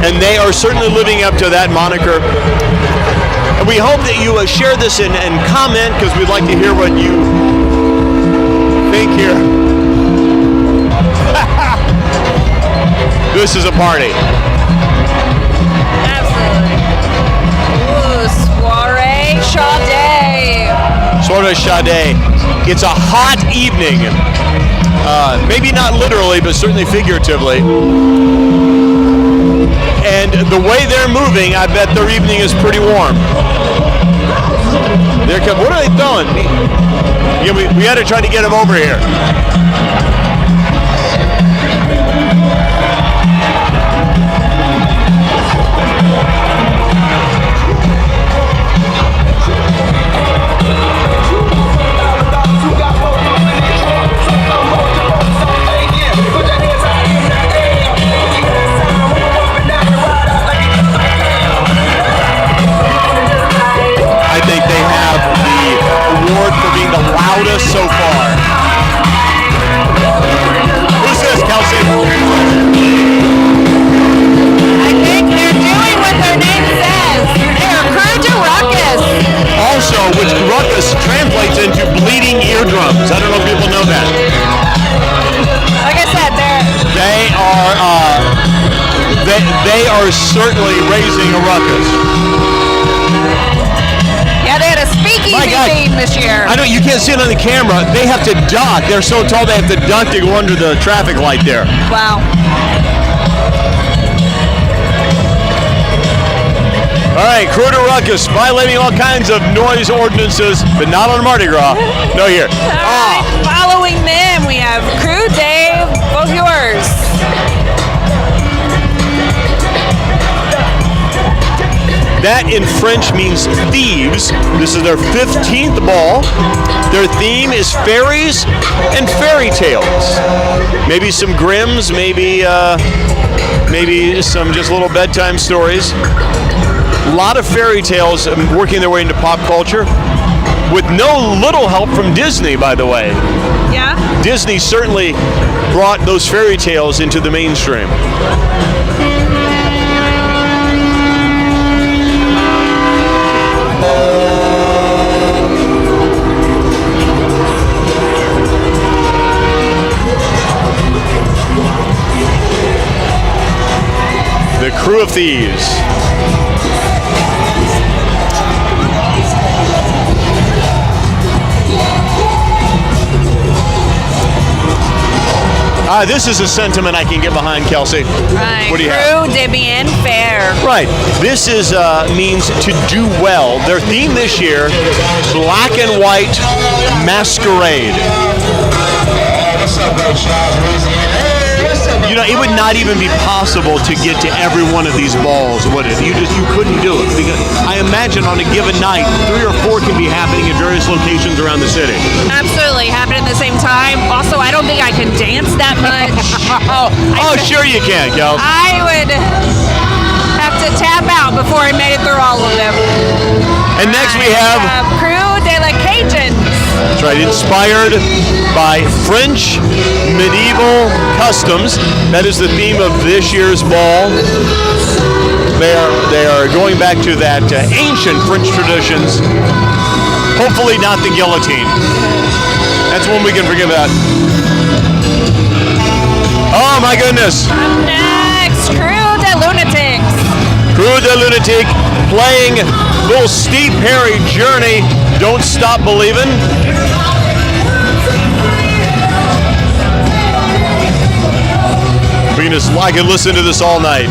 And they are certainly living up to that moniker. And we hope that you share this and comment, because we'd like to hear what you think here. This is a party. Absolutely. Ooh, soiree Sade. Soiree Sade. It's a hot evening. Maybe not literally, but certainly figuratively. And the way they're moving, I bet their evening is pretty warm. What are they throwing? Yeah, we got to try to get them over here. Loudest so far. Who's this, Kelsey? I think they're doing what their name says. They're Krewe de Ruckus. Also, which ruckus translates into bleeding eardrums. I don't know if people know that. Like I said, they are certainly raising a ruckus. Yeah, they had a speakeasy theme this year. I know, you can't see it on the camera. They have to duck. They're so tall they have to duck to go under the traffic light there. Wow. All right, Krewe de Ruckus, violating all kinds of noise ordinances, but not on Mardi Gras. No, here. All right, following them, we have have Crew Day, both yours. That in French means thieves. This is their 15th ball. Their theme is fairies and fairy tales. Maybe some Grimms, maybe some just little bedtime stories. A lot of fairy tales working their way into pop culture with no little help from Disney, by the way. Yeah? Disney certainly brought those fairy tales into the mainstream. The Krewe Of Krewes. This is a sentiment I can get behind, Kelsey. Right. What do you have? Crew de bien fair. Right. This is means to do well. Their theme this year, black and white masquerade. You know, it would not even be possible to get to every one of these balls, would it? You couldn't do it. Because I imagine on a given night, 3 or 4 can be happening at various locations around the city. Absolutely, happen at the same time. Also, I don't think I can dance that much. Sure you can, Kels. I would have to tap out before I made it through all of them. And next we have Crew de la Cajun. That's right, inspired by French medieval customs. That is the theme of this year's ball. They are going back to that ancient French traditions. Hopefully not the guillotine. That's one we can forgive that. Oh my goodness. Next, Crew de Lunatics. Crew de Lunatic playing little Steve Perry Journey. Don't Stop Believin'. I could listen to this all night.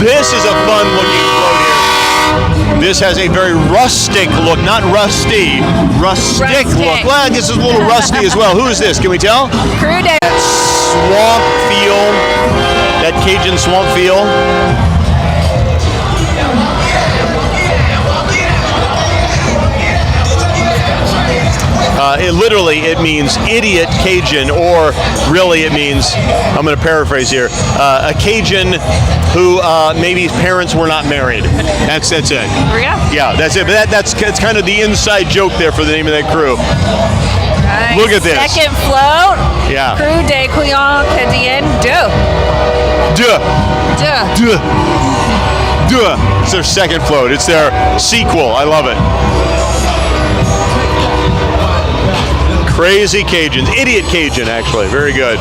This is a fun looking float here. This has a very rustic look, not rusty, rustic look. Well, this is a little rusty as well. Who is this? Can we tell? Crew de Swamp feel, that Cajun swamp feel. It means idiot Cajun, or really it means, I'm going to paraphrase here, a Cajun who maybe his parents were not married. That's it. There we go. Yeah, that's it. But that's kind of the inside joke there for the name of that crew. Nice. Look at this. Second float. Yeah. Crew de Couillon Cadien Deux. It's their second float. It's their sequel. I love it. Crazy Cajuns. Idiot Cajun, actually. Very good.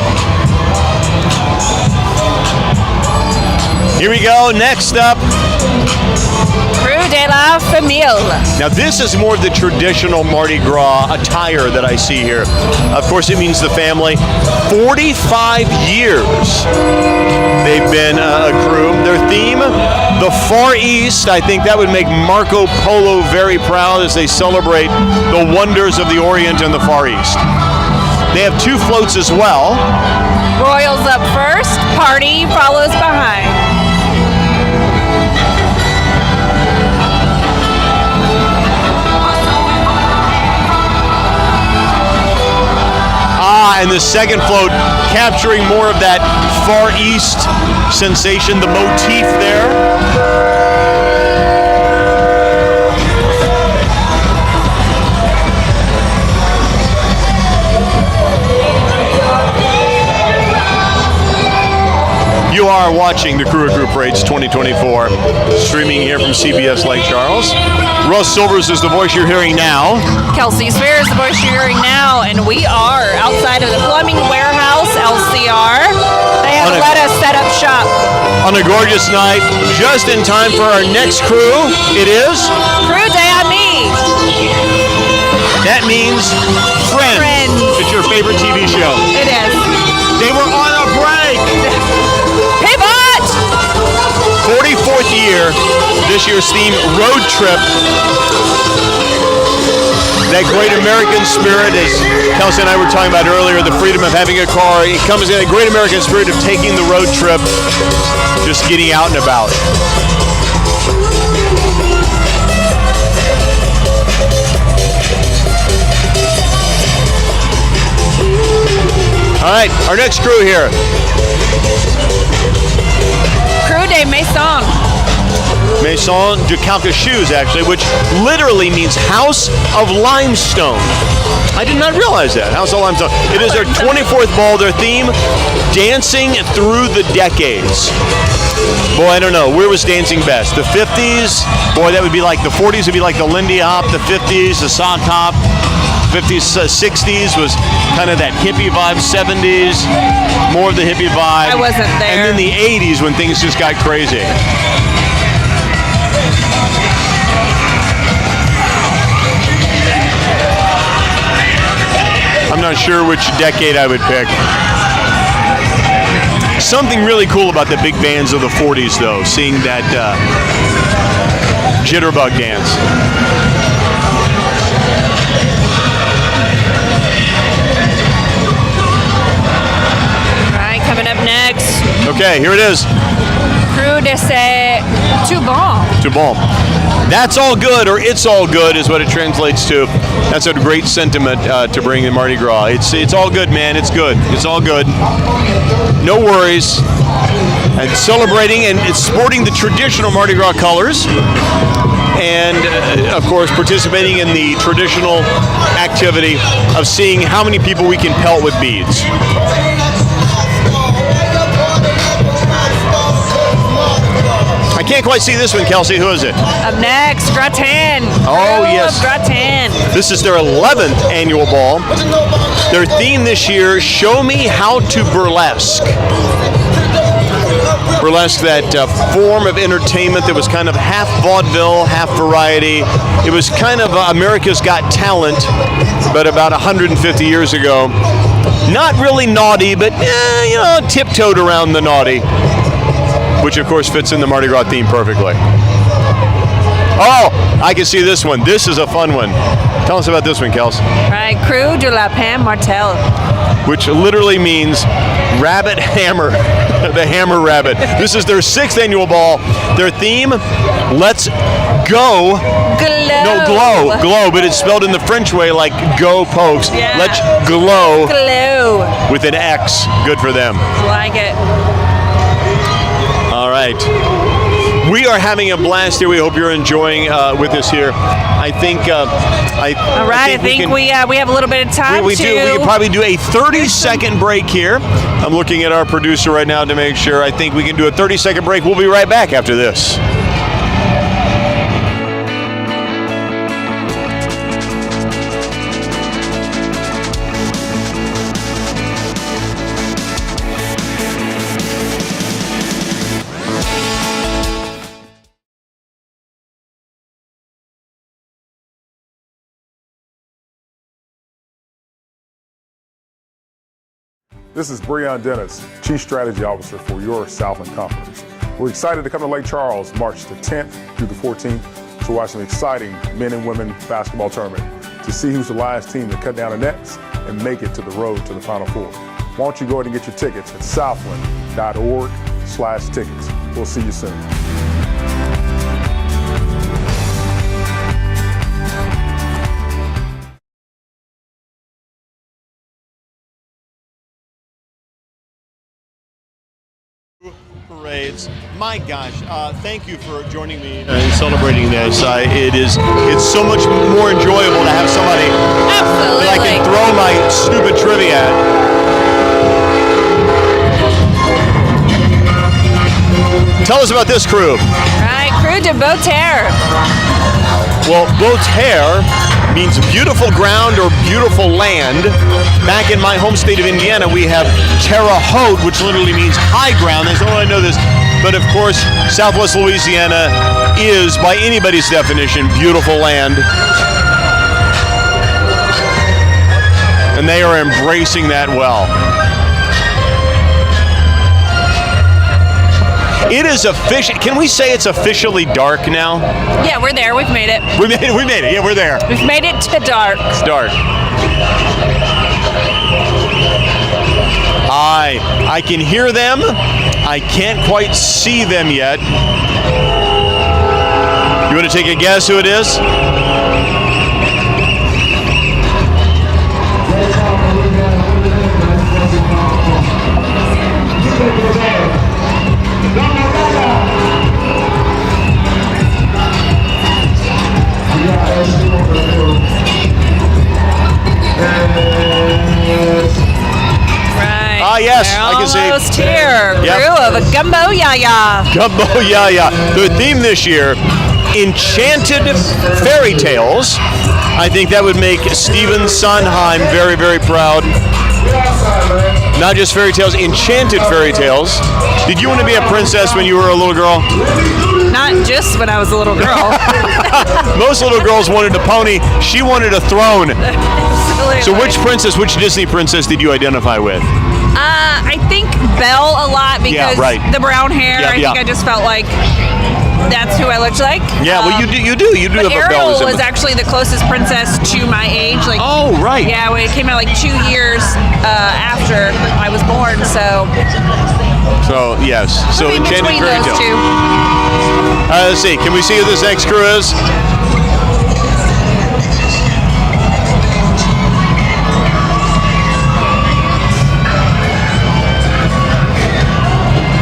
Here we go. Next up. Crew de la Famille. Now, this is more of the traditional Mardi Gras attire that I see here. Of course, it means the family. 45 years they've been a crew. Their theme, the Far East. I think that would make Marco Polo very proud as they celebrate the wonders of the Orient and the Far East. They have 2 floats as well. Royals up first, party follows behind. And the second float capturing more of that Far East sensation, the motif there. You are watching the Krewe Of Krewes 2024, streaming here from CBS Lake Charles. Russ Silvers is the voice you're hearing now. Kelsey Spear is the voice you're hearing now, and we are outside of the Plumbing Warehouse, LCR. They have let us set up shop. On a gorgeous night, just in time for our next crew. It is Crew de Ami. That means Friends. Friends. It's your favorite TV show. It is. They were on a break. This year's theme, Road Trip. That great American spirit, as Kelsey and I were talking about earlier, the freedom of having a car. It comes in a great American spirit of taking the road trip, just getting out and about. All right, our next crew here. Crew de Maison. Maison de Calcachus, actually, which literally means House of Limestone. I did not realize that. House of Limestone. It is their 24th ball. Their theme, Dancing Through the Decades. Boy, I don't know. Where was dancing best? The 50s? Boy, that would be like the 40s would be like the Lindy Hop. The 50s, the sock hop. 50s, 60s was kind of that hippie vibe. 70s, more of the hippie vibe. I wasn't there. And then the 80s when things just got crazy. I'm not sure which decade I would pick. Something really cool about the big bands of the 40s, though, seeing that jitterbug dance. All right, coming up next, Okay, here it is. Crew de Tout Bon. Tout bon. That's all good, or it's all good, is what it translates to. That's a great sentiment to bring in Mardi Gras. It's all good, man. It's good. It's all good. No worries. And celebrating and it's sporting the traditional Mardi Gras colors. And, of course, participating in the traditional activity of seeing how many people we can pelt with beads. I can't quite see this one, Kelsey. Who is it? Up next, Gratin. Oh, Crew yes. of Gratin. This is their 11th annual ball. Their theme this year, Show Me How to Burlesque. Burlesque, that form of entertainment that was kind of half vaudeville, half variety. It was kind of America's Got Talent, but about 150 years ago. Not really naughty, but tiptoed around the naughty, which of course fits in the Mardi Gras theme perfectly. Oh, I can see this one. This is a fun one. Tell us about this one, Kels. Right, Crew de Lapin Martel. Which literally means rabbit hammer, the hammer rabbit. This is their 6th annual ball. Their theme, let's go. Glow, but it's spelled in the French way like go pokes. Yeah. Let's glow Glow. with an X. Good for them. Like it. All right. We are having a blast here. We hope you're enjoying with us here. I think. All right. I think we have a little bit of time. We can probably do a 30-second break here. I'm looking at our producer right now to make sure. I think we can do a 30-second break. We'll be right back after this. This is Breon Dennis, Chief Strategy Officer for your Southland Conference. We're excited to come to Lake Charles March the 10th through the 14th to watch an exciting men and women basketball tournament to see who's the last team to cut down the nets and make it to the road to the Final Four. Why don't you go ahead and get your tickets at southland.org/tickets. We'll see you soon. Parades. My gosh, thank you for joining me and celebrating this. It's so much more enjoyable to have somebody Absolutely. that I can throw my stupid trivia at. Tell us about this crew. Right, Crew de Beauterre. Well, Beauterre means beautiful ground or beautiful land. Back in my home state of Indiana, we have Terre Haute, which literally means high ground. That's all I know this. But of course, Southwest Louisiana is, by anybody's definition, beautiful land. And they are embracing that well. It is official. Can we say it's officially dark now? Yeah, we're there. We've made it. We made it. We made it. Yeah, we're there. We've made it to dark. It's dark. I can hear them. I can't quite see them yet. You want to take a guess who it is? Right. Ah, yes, They're I can see. almost here. Yep. Crew of a gumbo yaya. Gumbo Yaya. The theme this year, enchanted fairy tales. I think that would make Steven Sondheim very, very proud. Not just fairy tales, enchanted fairy tales. Did you want to be a princess when you were a little girl? Not just when I was a little girl. Most little girls wanted a pony. She wanted a throne. So which princess, which Disney princess did you identify with? I think Belle a lot because right. the brown hair. Yeah, I think I just felt like that's who I looked like. Yeah, well, you do But have a Ariel Belle. was actually the closest princess to my age. Like, oh, right. yeah, when it came out like 2 years after I was born. So Yes. So in enchanted between fairy those tale. two. Let's see. Can we see who this next crew is?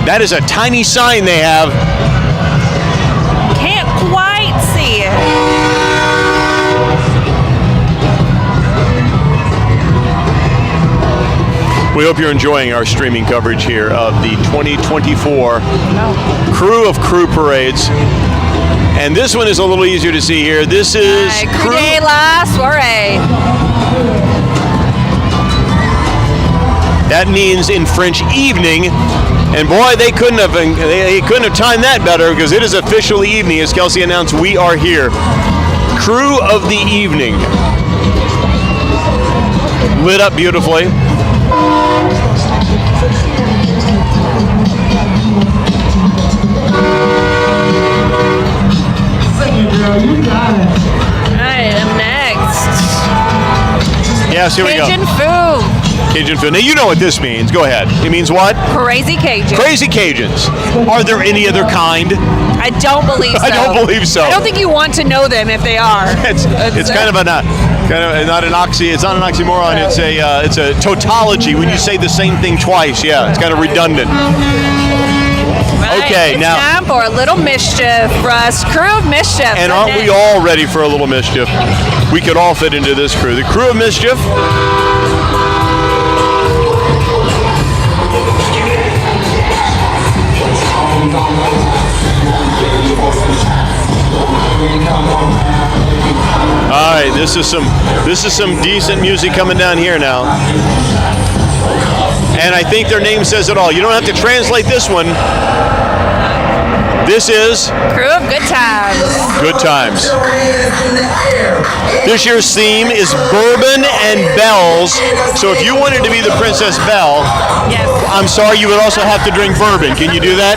That is a tiny sign they have. Can't quite see it. We hope you're enjoying our streaming coverage here of the 2024 Krewe of Krewe Parades. And this one is a little easier to see here. This is Crew de la soirée. That means in French evening. And boy, they couldn't have timed that better because it is officially evening. As Kelsey announced, we are here. Crew of the evening. Lit up beautifully. Alright, I'm next. Yes, here we go. Cajun food. Cajun food. Now you know what this means. Go ahead. It means what? Crazy Cajun. Crazy Cajuns. Are there any other kind? I don't believe so. I don't believe so. I don't think you want to know them if they are. It's kind of not an oxymoron. It's a tautology when you say the same thing twice. Yeah, it's kind of redundant. Right, Okay, it's now time for a little mischief for us. Crew of Mischief. and aren't we all ready for a little mischief? We could all fit into this crew. The Crew of Mischief. All right, this is some decent music coming down here now. And I think their name says it all. You don't have to translate this one. This is Crew of Good Times. Good Times. This year's theme is bourbon and bells. So if you wanted to be the Princess Belle, Yes. I'm sorry, you would also have to drink bourbon. Can you do that?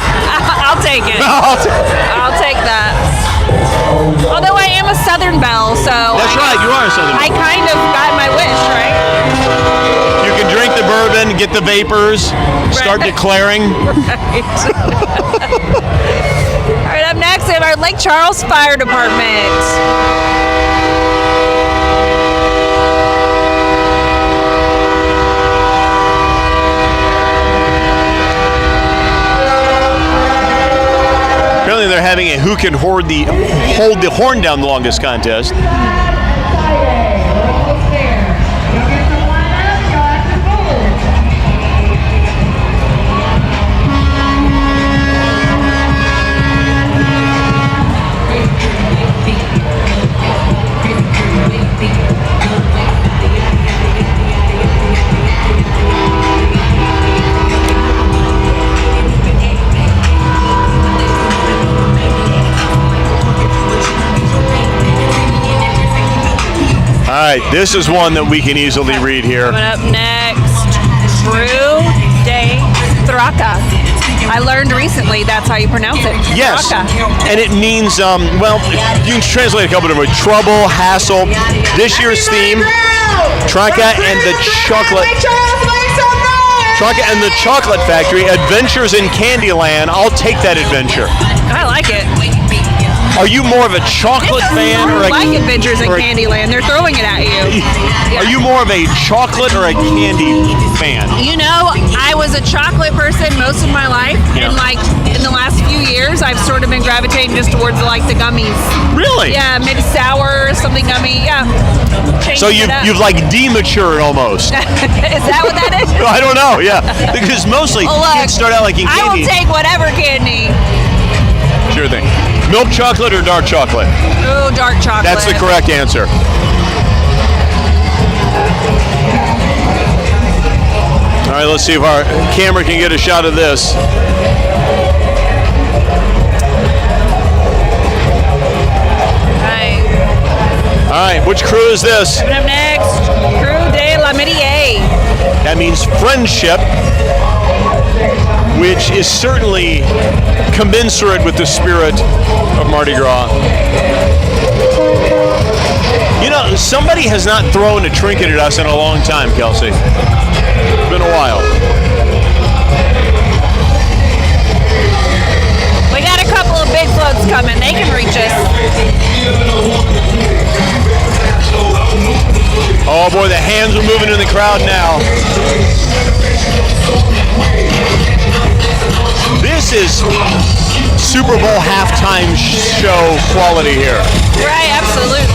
I'll take it. I'll take that. Although I am a Southern Belle, so That's right, you are a Southern I Belle. kind of got my wish, right? You can drink the bourbon, get the vapors, start Right. declaring. All right, up next we have our Lake Charles Fire Department. Apparently they're having a who can hold the horn down the longest contest. All right, this is one that we can easily read here. Coming up next, Drew de Thraka. I learned recently that's how you pronounce it. Yes, Traka. and it means, well, you can translate a couple of different words. Trouble, hassle. This year's theme, Traka and the Chocolate. Traka and the Chocolate Factory, Adventures in Candyland. I'll take that adventure. I like it. Are you more of a chocolate fan or I like Adventures in Candyland. They're throwing it at you. Are you more of a chocolate or a candy fan? You know, I was a chocolate person most of my life, Yeah. and like in the last few years, I've sort of been gravitating just towards like the gummies. Really? Yeah, maybe sour, something gummy. Yeah. So Changing it up. you've like dematured almost. Is that what that is? I don't know. Yeah, because mostly Well, look, kids start out liking I will candy. take whatever candy. Sure thing. Milk chocolate or dark chocolate? Ooh, dark chocolate. That's the correct answer. All right, let's see if our camera can get a shot of this. Right. All right, which crew is this? Coming up next, Crewe de l'Amitié. That means friendship, which is certainly commensurate with the spirit of Mardi Gras. You know, somebody has not thrown a trinket at us in a long time, Kelsey. It's been a while. We got a couple of big floats coming. They can reach us. Oh boy, the hands are moving in the crowd now. This is Super Bowl halftime show quality here. Right, absolutely.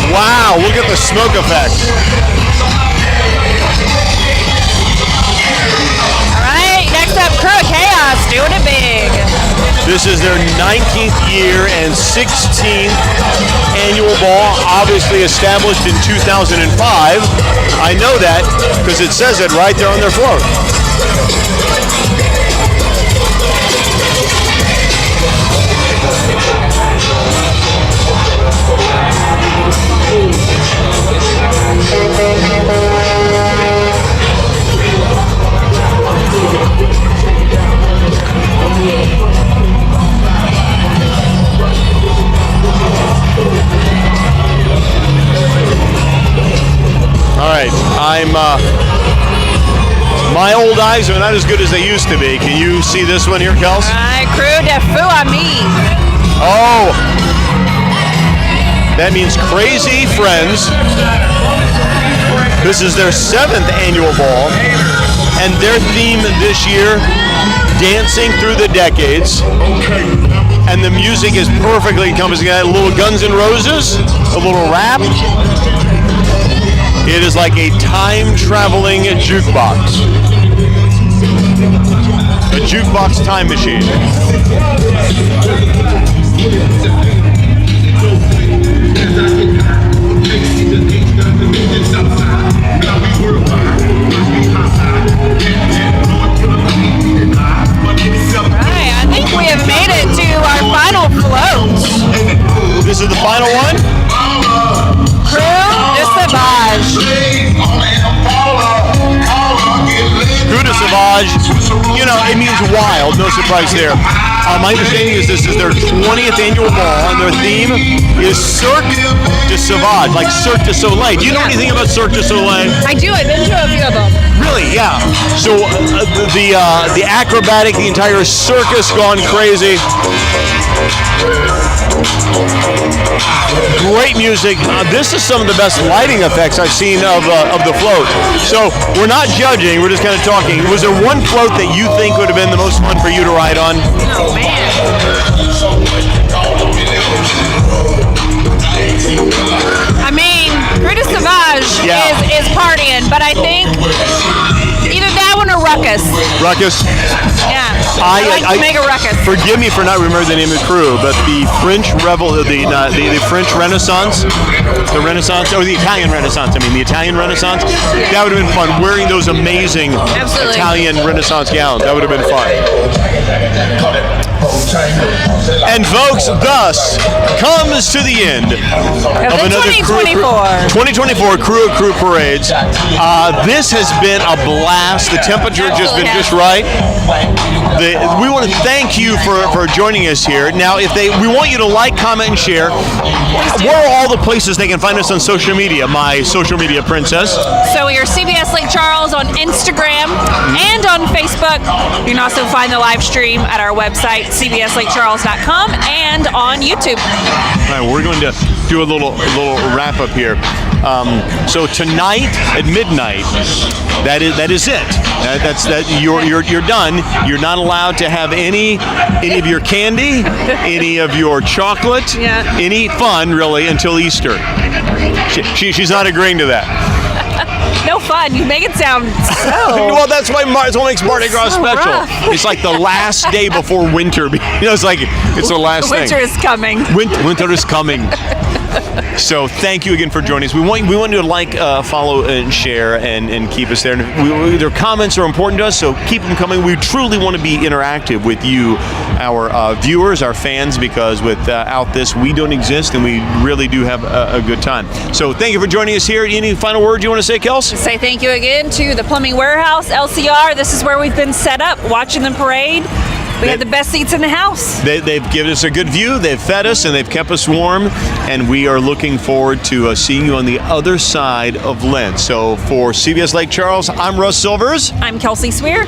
Wow, look at the smoke effect. All right, next up, Krewe Of Krewes, doing it big. This is their 19th year and 16th annual ball, obviously established in 2005. I know that because it says it right there on their float. All right, my old eyes are not as good as they used to be. Can you see this one here, Kels? All right, Crewe de Fou-Ami. Oh, that means Crazy Friends. This is their 7th annual ball, and their theme this year, Dancing Through the Decades. And the music is perfectly encompassing. A little Guns N' Roses, a little rap. It is like a time-traveling jukebox. A jukebox time machine. Right, I think we have made it to our final float. This is the final one? Crewe de Sauvage. Crewe de Sauvage, you know, it means wild, no surprise there. My understanding is this is their 20th annual ball, and their theme is Cirque du Sauvage, like Cirque du Soleil. Do you know anything about Cirque du Soleil? I do. I've been to a few of them. Really? Yeah. So the acrobatic, the entire circus gone crazy. Great music. This is some of the best lighting effects I've seen of the float. So we're not judging, we're just kind of talking. Was there one float that you think would have been the most fun for you to ride on? Oh, man. I mean, Crewe de Sauvage is partying, but I think either that one or Ruckus. Ruckus? Yeah. I like to make a ruckus. Forgive me for not remembering the name of the crew, but the French the French Renaissance, the Renaissance, or the Italian Renaissance. I mean, the Italian Renaissance. That would have been fun. Wearing those amazing Italian Renaissance gowns. That would have been fun. And folks, thus comes to the end of another 2024 Krewe Of Krewes parades. This has been a blast. The temperature has just been just right. We want to thank you for joining us here. Now, we want you to like, comment, and share. Where are all the places they can find us on social media? My social media princess. So we are CBS Lake Charles on Instagram and on Facebook. You can also find the live stream at our website, cbslakecharles.com, and on YouTube. All right, we're going to do a little wrap up here. So tonight at midnight, that is it. You're done. You're not allowed to have any of your candy, any of your chocolate, any fun really until Easter. She's not agreeing to that. No fun. You make it sound so. Well, that's what makes Mardi Gras so special. rough. It's like the last day before winter. It's like it's the last Winter thing. is coming. Winter is coming. So thank you again for joining us. We want you to like, follow, and share, and keep us there. And their comments are important to us, so keep them coming. We truly want to be interactive with you, our viewers, our fans, because without this, we don't exist, and we really do have a good time. So thank you for joining us here. Any final words you want to say, Kels? Say thank you again to the Plumbing Warehouse, LCR. This is where we've been set up, watching the parade. We had the best seats in the house. They've given us a good view, they've fed us, and they've kept us warm, and we are looking forward to seeing you on the other side of Lent. So for CBS Lake Charles, I'm Russ Silvers. I'm Kelsey Swear.